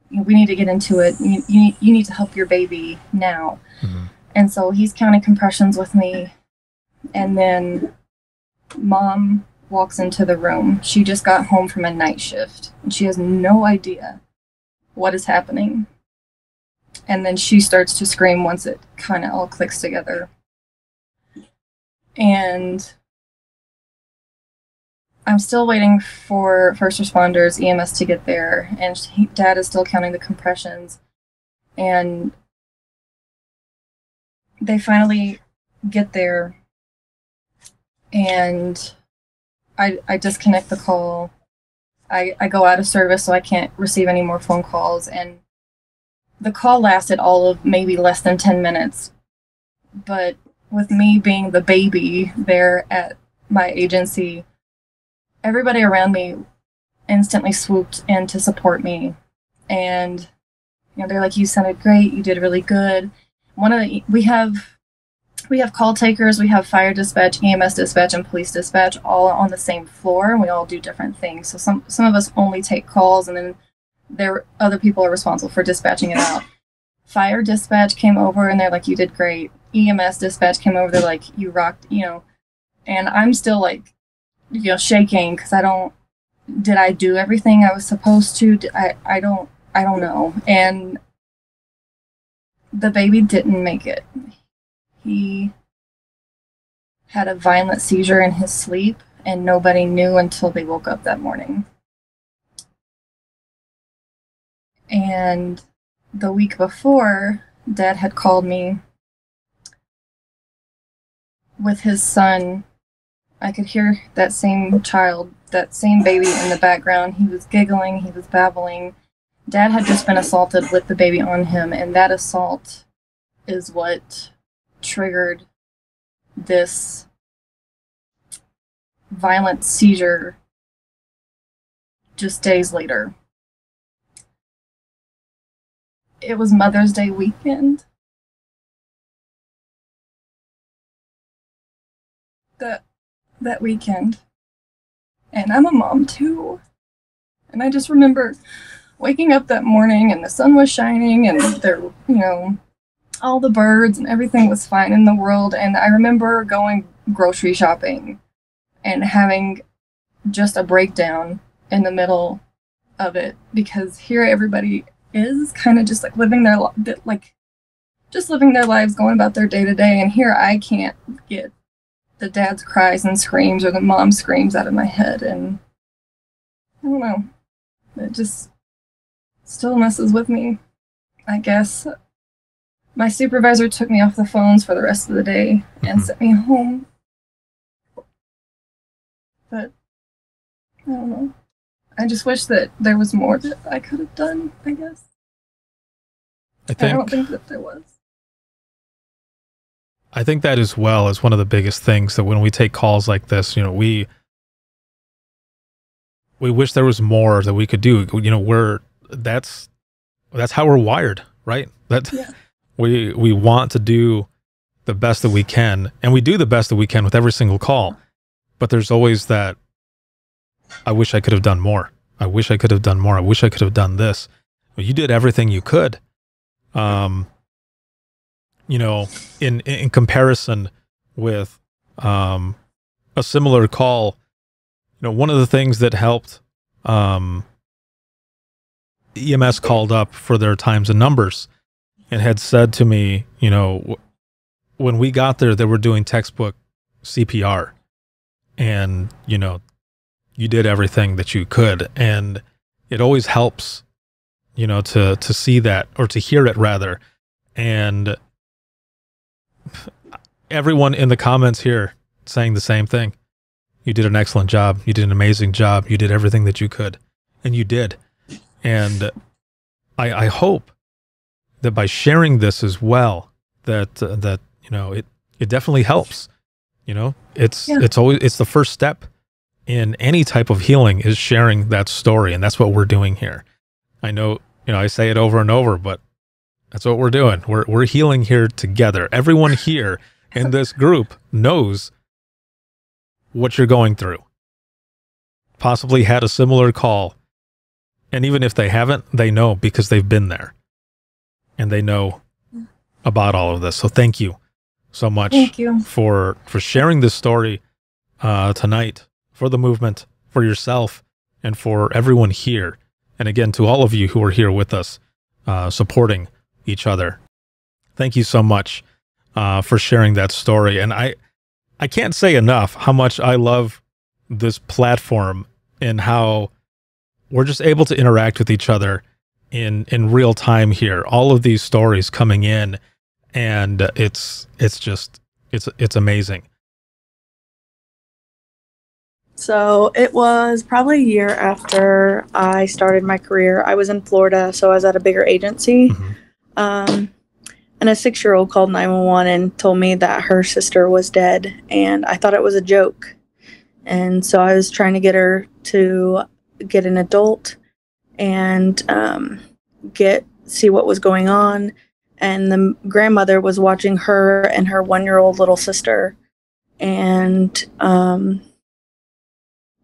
We need to get into it. You need to help your baby now. Mm-hmm. And so he's counting compressions with me. And then Mom walks into the room. She just got home from a night shift, and she has no idea what is happening. And then she starts to scream once it kind of all clicks together. And I'm still waiting for first responders, EMS, to get there. And Dad is still counting the compressions. And they finally get there. and I disconnect the call. I go out of service, so I can't receive any more phone calls, and the call lasted all of maybe less than 10 minutes. But with me being the baby there at my agency, everybody around me instantly swooped in to support me. And they're like, "You sounded great, you did really good." We have call takers, we have fire dispatch, EMS dispatch, and police dispatch all on the same floor, and we all do different things. So some of us only take calls, and then other people are responsible for dispatching it out. Fire dispatch came over, and they're like, "You did great." EMS dispatch came over, they're like, "You rocked," and I'm still like, shaking because did I do everything I was supposed to? I don't know. And the baby didn't make it. He had a violent seizure in his sleep, and nobody knew until they woke up that morning. And the week before, Dad had called me with his son. I could hear that same child, that same baby in the background. He was giggling, he was babbling. Dad had just been assaulted with the baby on him, and that assault is what triggered this violent seizure just days later. It was Mother's Day weekend. That weekend. And I'm a mom too. And I just remember waking up that morning and the sun was shining and there, all the birds and everything was fine in the world. And I remember going grocery shopping and having just a breakdown in the middle of it, because here everybody is kind of just like living their lives, going about their day to day, and here I can't get the dad's cries and screams or the mom screams out of my head, and I don't know, it just still messes with me, I guess. My supervisor took me off the phones for the rest of the day and sent me home, but I don't know. I just wish that there was more that I could have done, I guess. I don't think that there was. I think that as well is one of the biggest things, that when we take calls like this, we wish there was more that we could do. That's how we're wired, right? We want to do the best that we can, and we do the best that we can with every single call. But there's always that, I wish I could have done more. I wish I could have done more. I wish I could have done this. Well, you did everything you could. In comparison with a similar call, one of the things that helped, EMS called up for their times and numbers and had said to me, when we got there, they were doing textbook CPR, and, you did everything that you could. And it always helps, to see that, or to hear it rather. And everyone in the comments here saying the same thing. You did an excellent job. You did an amazing job. You did everything that you could, and you did. And I hope that by sharing this as well, that it definitely helps. It's the first step in any type of healing, is sharing that story, and that's what we're doing here. I know, I say it over and over, but that's what we're doing. We're healing here together. Everyone here in this group knows what you're going through. Possibly had a similar call. And even if they haven't, they know, because they've been there. And they know about all of this. So thank you so much for sharing this story tonight, for the movement, for yourself, and for everyone here. And again, to all of you who are here with us, supporting each other. Thank you so much for sharing that story. And I can't say enough how much I love this platform, and how we're just able to interact with each other in real time here. All of these stories coming in, and it's amazing. So it was probably a year after I started my career. I was in Florida, so I was at a bigger agency. And a 6-year-old called 911 and told me that her sister was dead, and I thought it was a joke. And so I was trying to get her to get an adult and see what was going on. And the grandmother was watching her and her 1-year-old little sister, and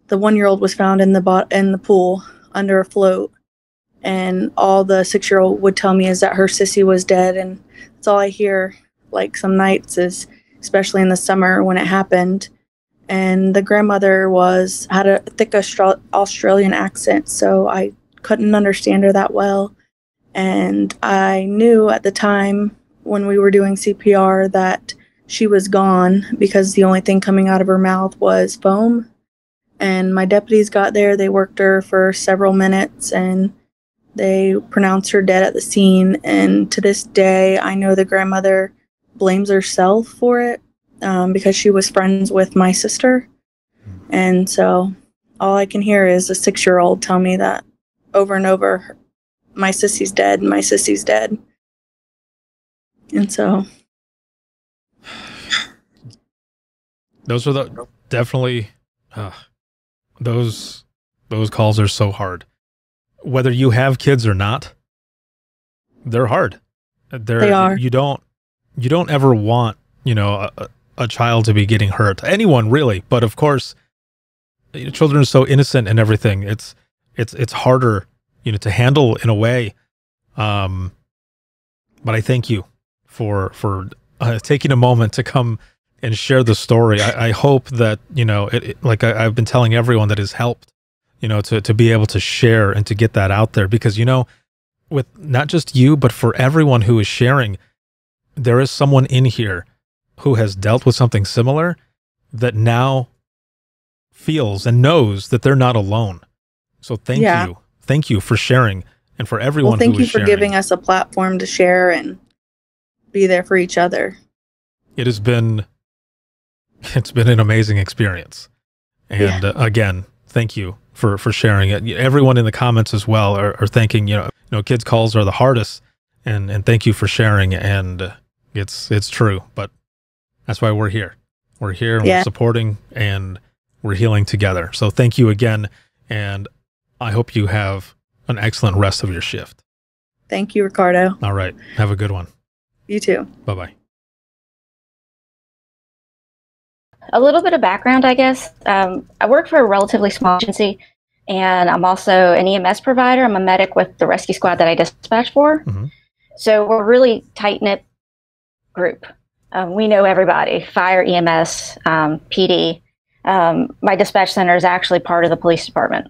the 1-year-old was found in the pool under a float, and all the 6-year-old would tell me is that her sissy was dead, and that's all I hear. Like some nights is, especially in the summer when it happened, and the grandmother had a thick Australian accent, so I couldn't understand her that well, and I knew at the time when we were doing CPR that she was gone because the only thing coming out of her mouth was foam. And my deputies got there, they worked her for several minutes, and they pronounced her dead at the scene. And to this day, I know the grandmother blames herself for it because she was friends with my sister. And so all I can hear is a 6-year-old tell me that over and over, my sissy's dead, my sissy's dead. And so... Those are definitely... Those calls are so hard. Whether you have kids or not, they're hard. They are. You don't ever want, a child to be getting hurt. Anyone really, but of course, children are so innocent and everything. It's harder, to handle in a way. But I thank you for taking a moment to come and share the story. I hope that, like I've been telling everyone that has helped, to be able to share and to get that out there, because, with not just you, but for everyone who is sharing, there is someone in here who has dealt with something similar that now feels and knows that they're not alone. So thank you. Thank you for sharing, and for everyone thank who you is for sharing. giving us a platform to share and be there for each other. It's been an amazing experience. And again, thank you for sharing it. Everyone in the comments as well are thanking, kids calls are the hardest, and thank you for sharing. And it's true, but that's why we're here. We're here and we're supporting and we're healing together. So thank you again. And I hope you have an excellent rest of your shift. Thank you, Ricardo. All right. Have a good one. You too. Bye-bye. A little bit of background, I guess. I work for a relatively small agency, and I'm also an EMS provider. I'm a medic with the rescue squad that I dispatch for. So we're a really tight-knit group. We know everybody, fire, EMS, PD. My dispatch center is actually part of the police department.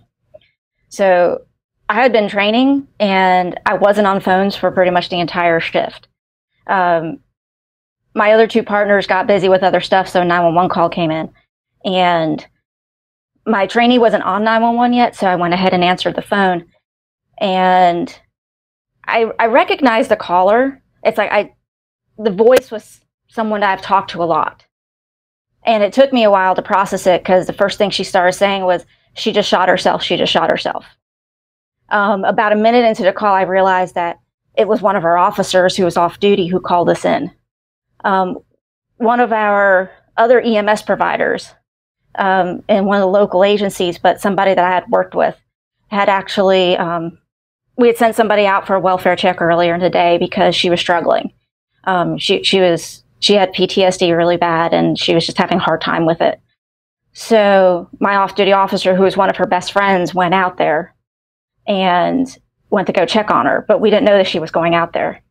So I had been training, and I wasn't on phones for pretty much the entire shift. My other two partners got busy with other stuff, so a 911 call came in. And my trainee wasn't on 911 yet, so I went ahead and answered the phone. And I recognized the caller. It's like the voice was someone I've talked to a lot. And it took me a while to process it, because the first thing she started saying was, she just shot herself, she just shot herself. About a minute into the call, I realized that it was one of our officers who was off duty who called us in. One of our other EMS providers in one of the local agencies, but somebody that I had worked with, had actually, we had sent somebody out for a welfare check earlier in the day because she was struggling. She had PTSD really bad, and she was just having a hard time with it. So my off-duty officer, who was one of her best friends, went out there and went to go check on her, but we didn't know that she was going out there.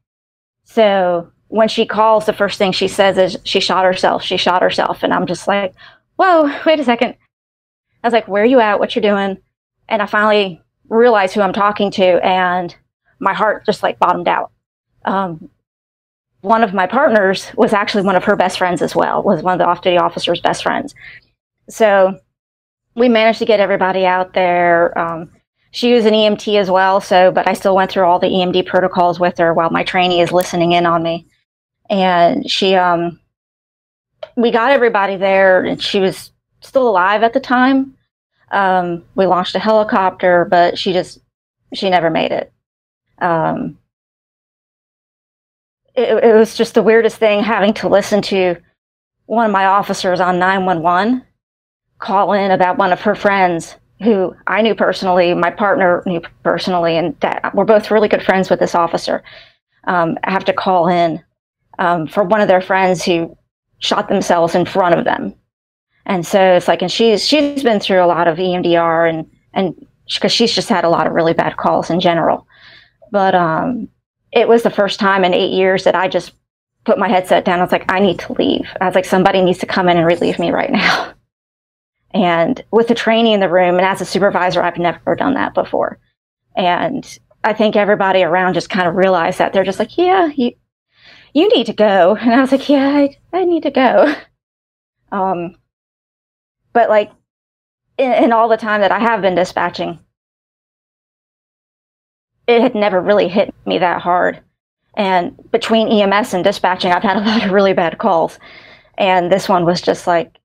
So when she calls, the first thing she says is, she shot herself, she shot herself. And I'm just like, whoa, wait a second. I was like, where are you at? What you doing? And I finally realized who I'm talking to, and my heart just like bottomed out. One of my partners was actually one of her best friends as well, was one of the off-duty officer's best friends. So we managed to get everybody out there. She was an EMT as well, but I still went through all the EMD protocols with her while my trainee is listening in on me. And we got everybody there, and she was still alive at the time. We launched a helicopter, but she never made it. It was just the weirdest thing having to listen to one of my officers on 911 call in about one of her friends who I knew personally, my partner knew personally, and that we're both really good friends with this officer. Have to call in for one of their friends who shot themselves in front of them. And so it's like, and she's been through a lot of EMDR and because she's just had a lot of really bad calls in general. But it was the first time in 8 years that I just put my headset down. I was like, I need to leave. I was like, somebody needs to come in and relieve me right now. And with the training in the room, and as a supervisor, I've never done that before. And I think everybody around just kind of realized that. They're just like, yeah, you need to go. And I was like, yeah, I need to go. But like in all the time that I have been dispatching, it had never really hit me that hard. And between EMS and dispatching, I've had a lot of really bad calls. And this one was just like,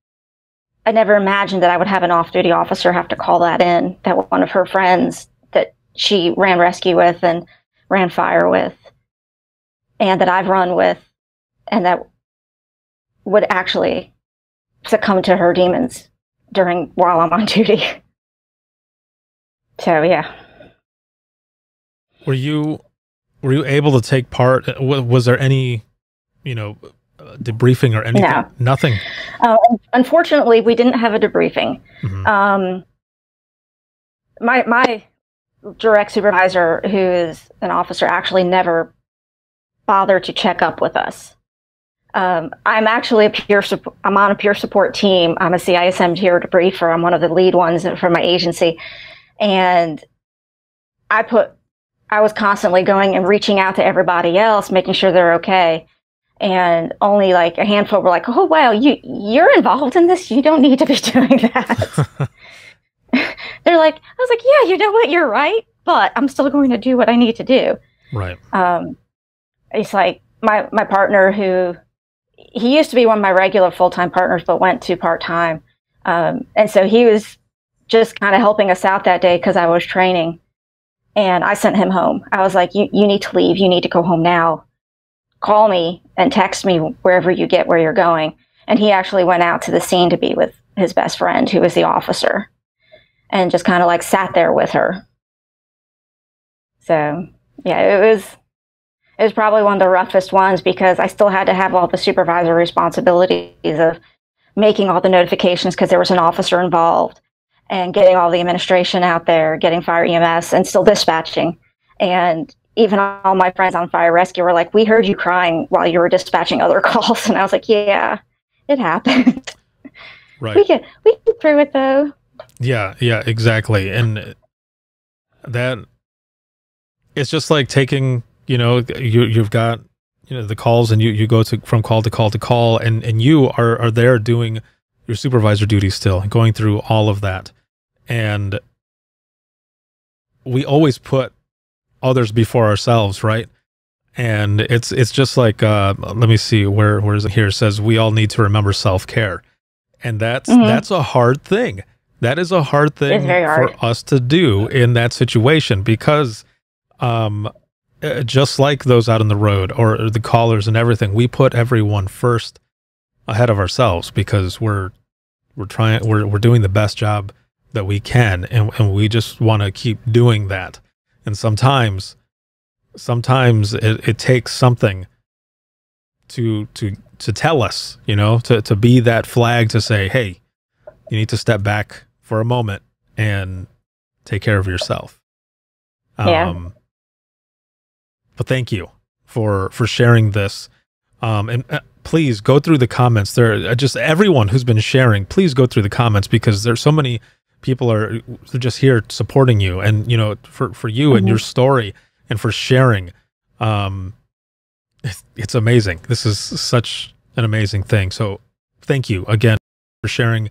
I never imagined that I would have an off-duty officer have to call that in, that one of her friends that she ran rescue with and ran fire with, and that I've run with, and that would actually succumb to her demons while I'm on duty. So, yeah. Were you able to take part? Was there any, debriefing or anything? No. Nothing. Unfortunately, we didn't have a debriefing. Mm-hmm. My direct supervisor, who is an officer, actually never bothered to check up with us. I'm actually I'm on a peer support team. I'm a CISM tier debriefer. I'm one of the lead ones for my agency, and I was constantly going and reaching out to everybody else, making sure they're okay. And only like a handful were like, oh, wow, you're involved in this. You don't need to be doing that. They're like, I was like, yeah, you know what? You're right. But I'm still going to do what I need to do. Right. It's like my partner he used to be one of my regular full-time partners, but went to part-time. And so he was just kind of helping us out that day because I was training. And I sent him home. I was like, you need to leave. You need to go home now. Call me and text me wherever you get where you're going. And he actually went out to the scene to be with his best friend, who was the officer, and just kind of like sat there with her. So yeah, it was probably one of the roughest ones because I still had to have all the supervisor responsibilities of making all the notifications because there was an officer involved, and getting all the administration out there, getting fire EMS, and still dispatching. And even all my friends on fire rescue were like, we heard you crying while you were dispatching other calls. And I was like, yeah, it happened. Right. We get through it though. Yeah, exactly. And that, it's just like taking, you've got, the calls, and you go from call to call to call, and you are there doing your supervisor duty still, going through all of that. And we always put others before ourselves, right? And it's just like, let me see, where is it here? It says we all need to remember self-care. And that's a hard thing. That is a hard thing for us to do in that situation, because just like those out on the road or the callers and everything, we put everyone first ahead of ourselves because we're doing the best job that we can, and we just want to keep doing that. And sometimes it takes something to tell us, to be that flag to say, hey, you need to step back for a moment and take care of yourself. Yeah. But thank you for sharing this. And please go through the comments. There, just everyone who's been sharing, please go through the comments, because there's so many people they're just here supporting you, and for you and your story, and for sharing. It's amazing. This is such an amazing thing. So thank you again for sharing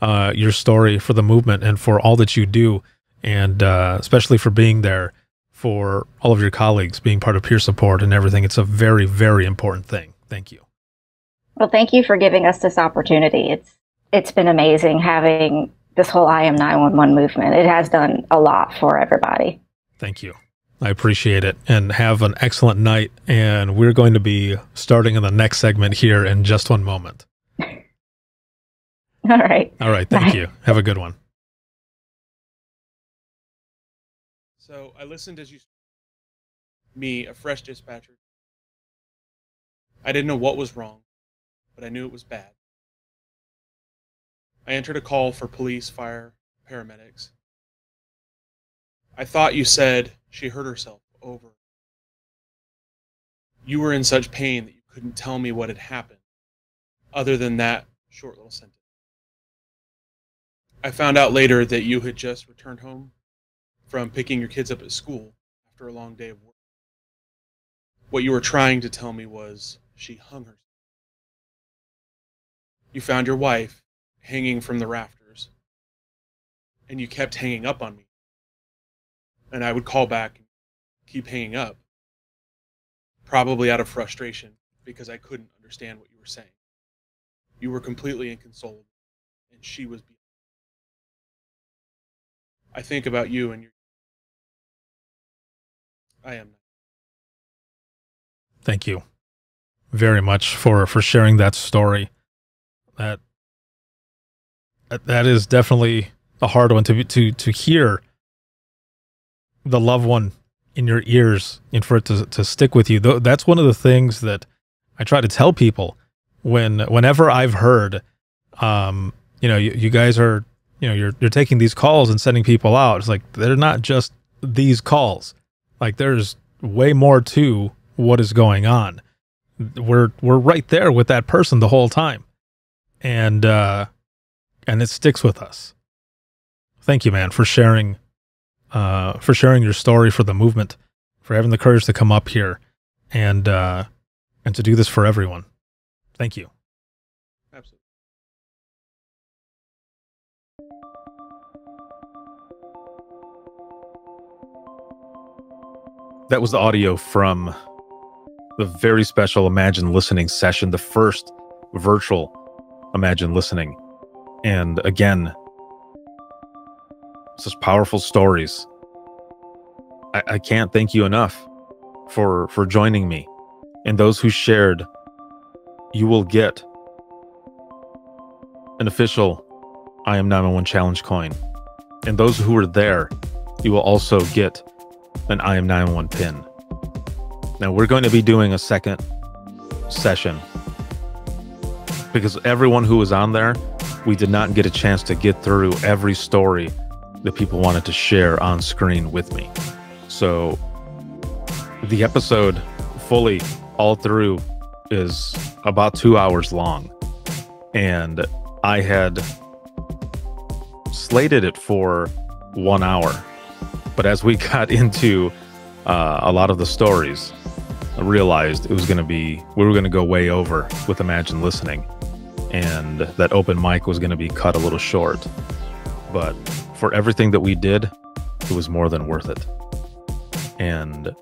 your story, for the movement, and for all that you do, and especially for being there for all of your colleagues, being part of peer support and everything. It's a very, very important thing. Thank you. Well, thank you for giving us this opportunity. It's been amazing having this whole I Am 911 movement. It has done a lot for everybody. Thank you. I appreciate it, and have an excellent night. And we're going to be starting in the next segment here in just one moment. All right. All right. Thank you. Have a good one. So I listened as you, me, a fresh dispatcher. I didn't know what was wrong, but I knew it was bad. I entered a call for police, fire, paramedics. I thought you said she hurt herself over. You were in such pain that you couldn't tell me what had happened, other than that short little sentence. I found out later that you had just returned home from picking your kids up at school after a long day of work. What you were trying to tell me was she hung herself. You found your wife hanging from the rafters, and you kept hanging up on me. And I would call back and keep hanging up, probably out of frustration because I couldn't understand what you were saying. You were completely inconsolable, and she was beyond. I think about you and your... I am. Thank you very much for sharing that story. That is definitely a hard one to hear the loved one in your ears and for it to stick with you. That's one of the things that I try to tell people whenever I've heard, you guys are, you're taking these calls and sending people out. It's like, they're not just these calls. Like, there's way more to what is going on. We're right there with that person the whole time. And it sticks with us. Thank you, man, for sharing your story, for the movement, for having the courage to come up here and to do this for everyone. Thank you. Absolutely. That was the audio from the very special Imagine Listening session, the first virtual Imagine Listening. And again, such powerful stories. I can't thank you enough for joining me. And those who shared, you will get an official I Am 911 challenge coin. And those who were there, you will also get an I Am 911 pin. Now we're going to be doing a second session because everyone who was on there, we did not get a chance to get through every story that people wanted to share on screen with me. So the episode fully all through is about 2 hours long, and I had slated it for 1 hour. But as we got into a lot of the stories, I realized it was going to be, we were going to go way over with Imagine Listening, and that open mic was going to be cut a little short. But for everything that we did, it was more than worth it. And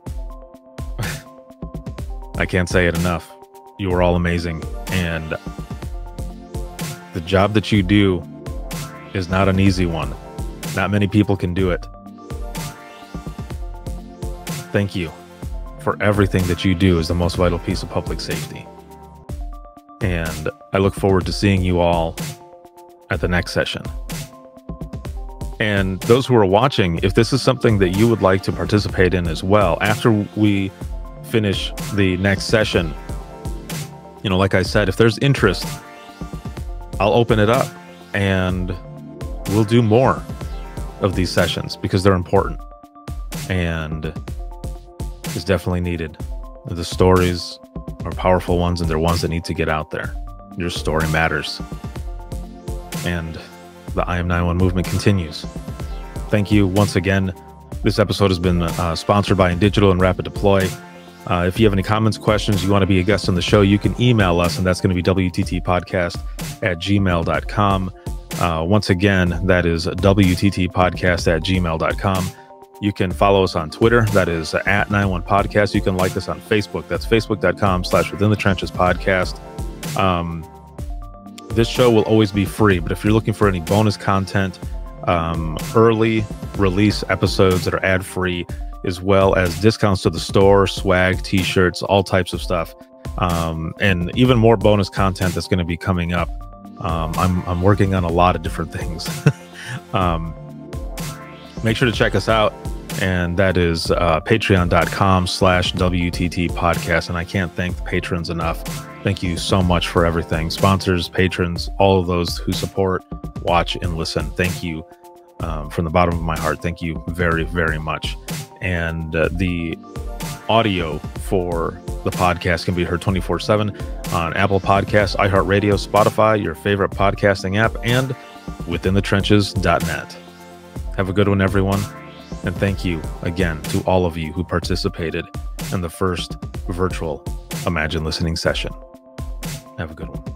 I can't say it enough. You were all amazing. And the job that you do is not an easy one. Not many people can do it. Thank you for everything that you do as the most vital piece of public safety. And I look forward to seeing you all at the next session. And those who are watching, if this is something that you would like to participate in as well, after we finish the next session, like I said, if there's interest, I'll open it up and we'll do more of these sessions because they're important and it's definitely needed. The stories are powerful ones, and they're ones that need to get out there. Your story matters. And the I Am 911 movement continues. Thank you once again. This episode has been sponsored by InDigital and Rapid Deploy. If you have any comments, questions, you want to be a guest on the show, you can email us, and that's going to be wttpodcast@gmail.com. Once again, that is wttpodcast@gmail.com. You can follow us on Twitter. That is @91podcast. You can like us on Facebook. That's facebook.com/within the trenches podcast. this show will always be free, but if you're looking for any bonus content, early release episodes that are ad-free, as well as discounts to the store, swag, t-shirts, all types of stuff, and even more bonus content that's going to be coming up. I'm working on a lot of different things. Make sure to check us out, and that is patreon.com/WTT podcast. And I can't thank the patrons enough. Thank you so much for everything. Sponsors, patrons, all of those who support, watch, and listen. Thank you from the bottom of my heart. Thank you very, very much. And the audio for the podcast can be heard 24/7 on Apple Podcasts, iHeartRadio, Spotify, your favorite podcasting app, and withinthetrenches.net. Have a good one, everyone. And thank you again to all of you who participated in the first virtual Imagine Listening session. Have a good one.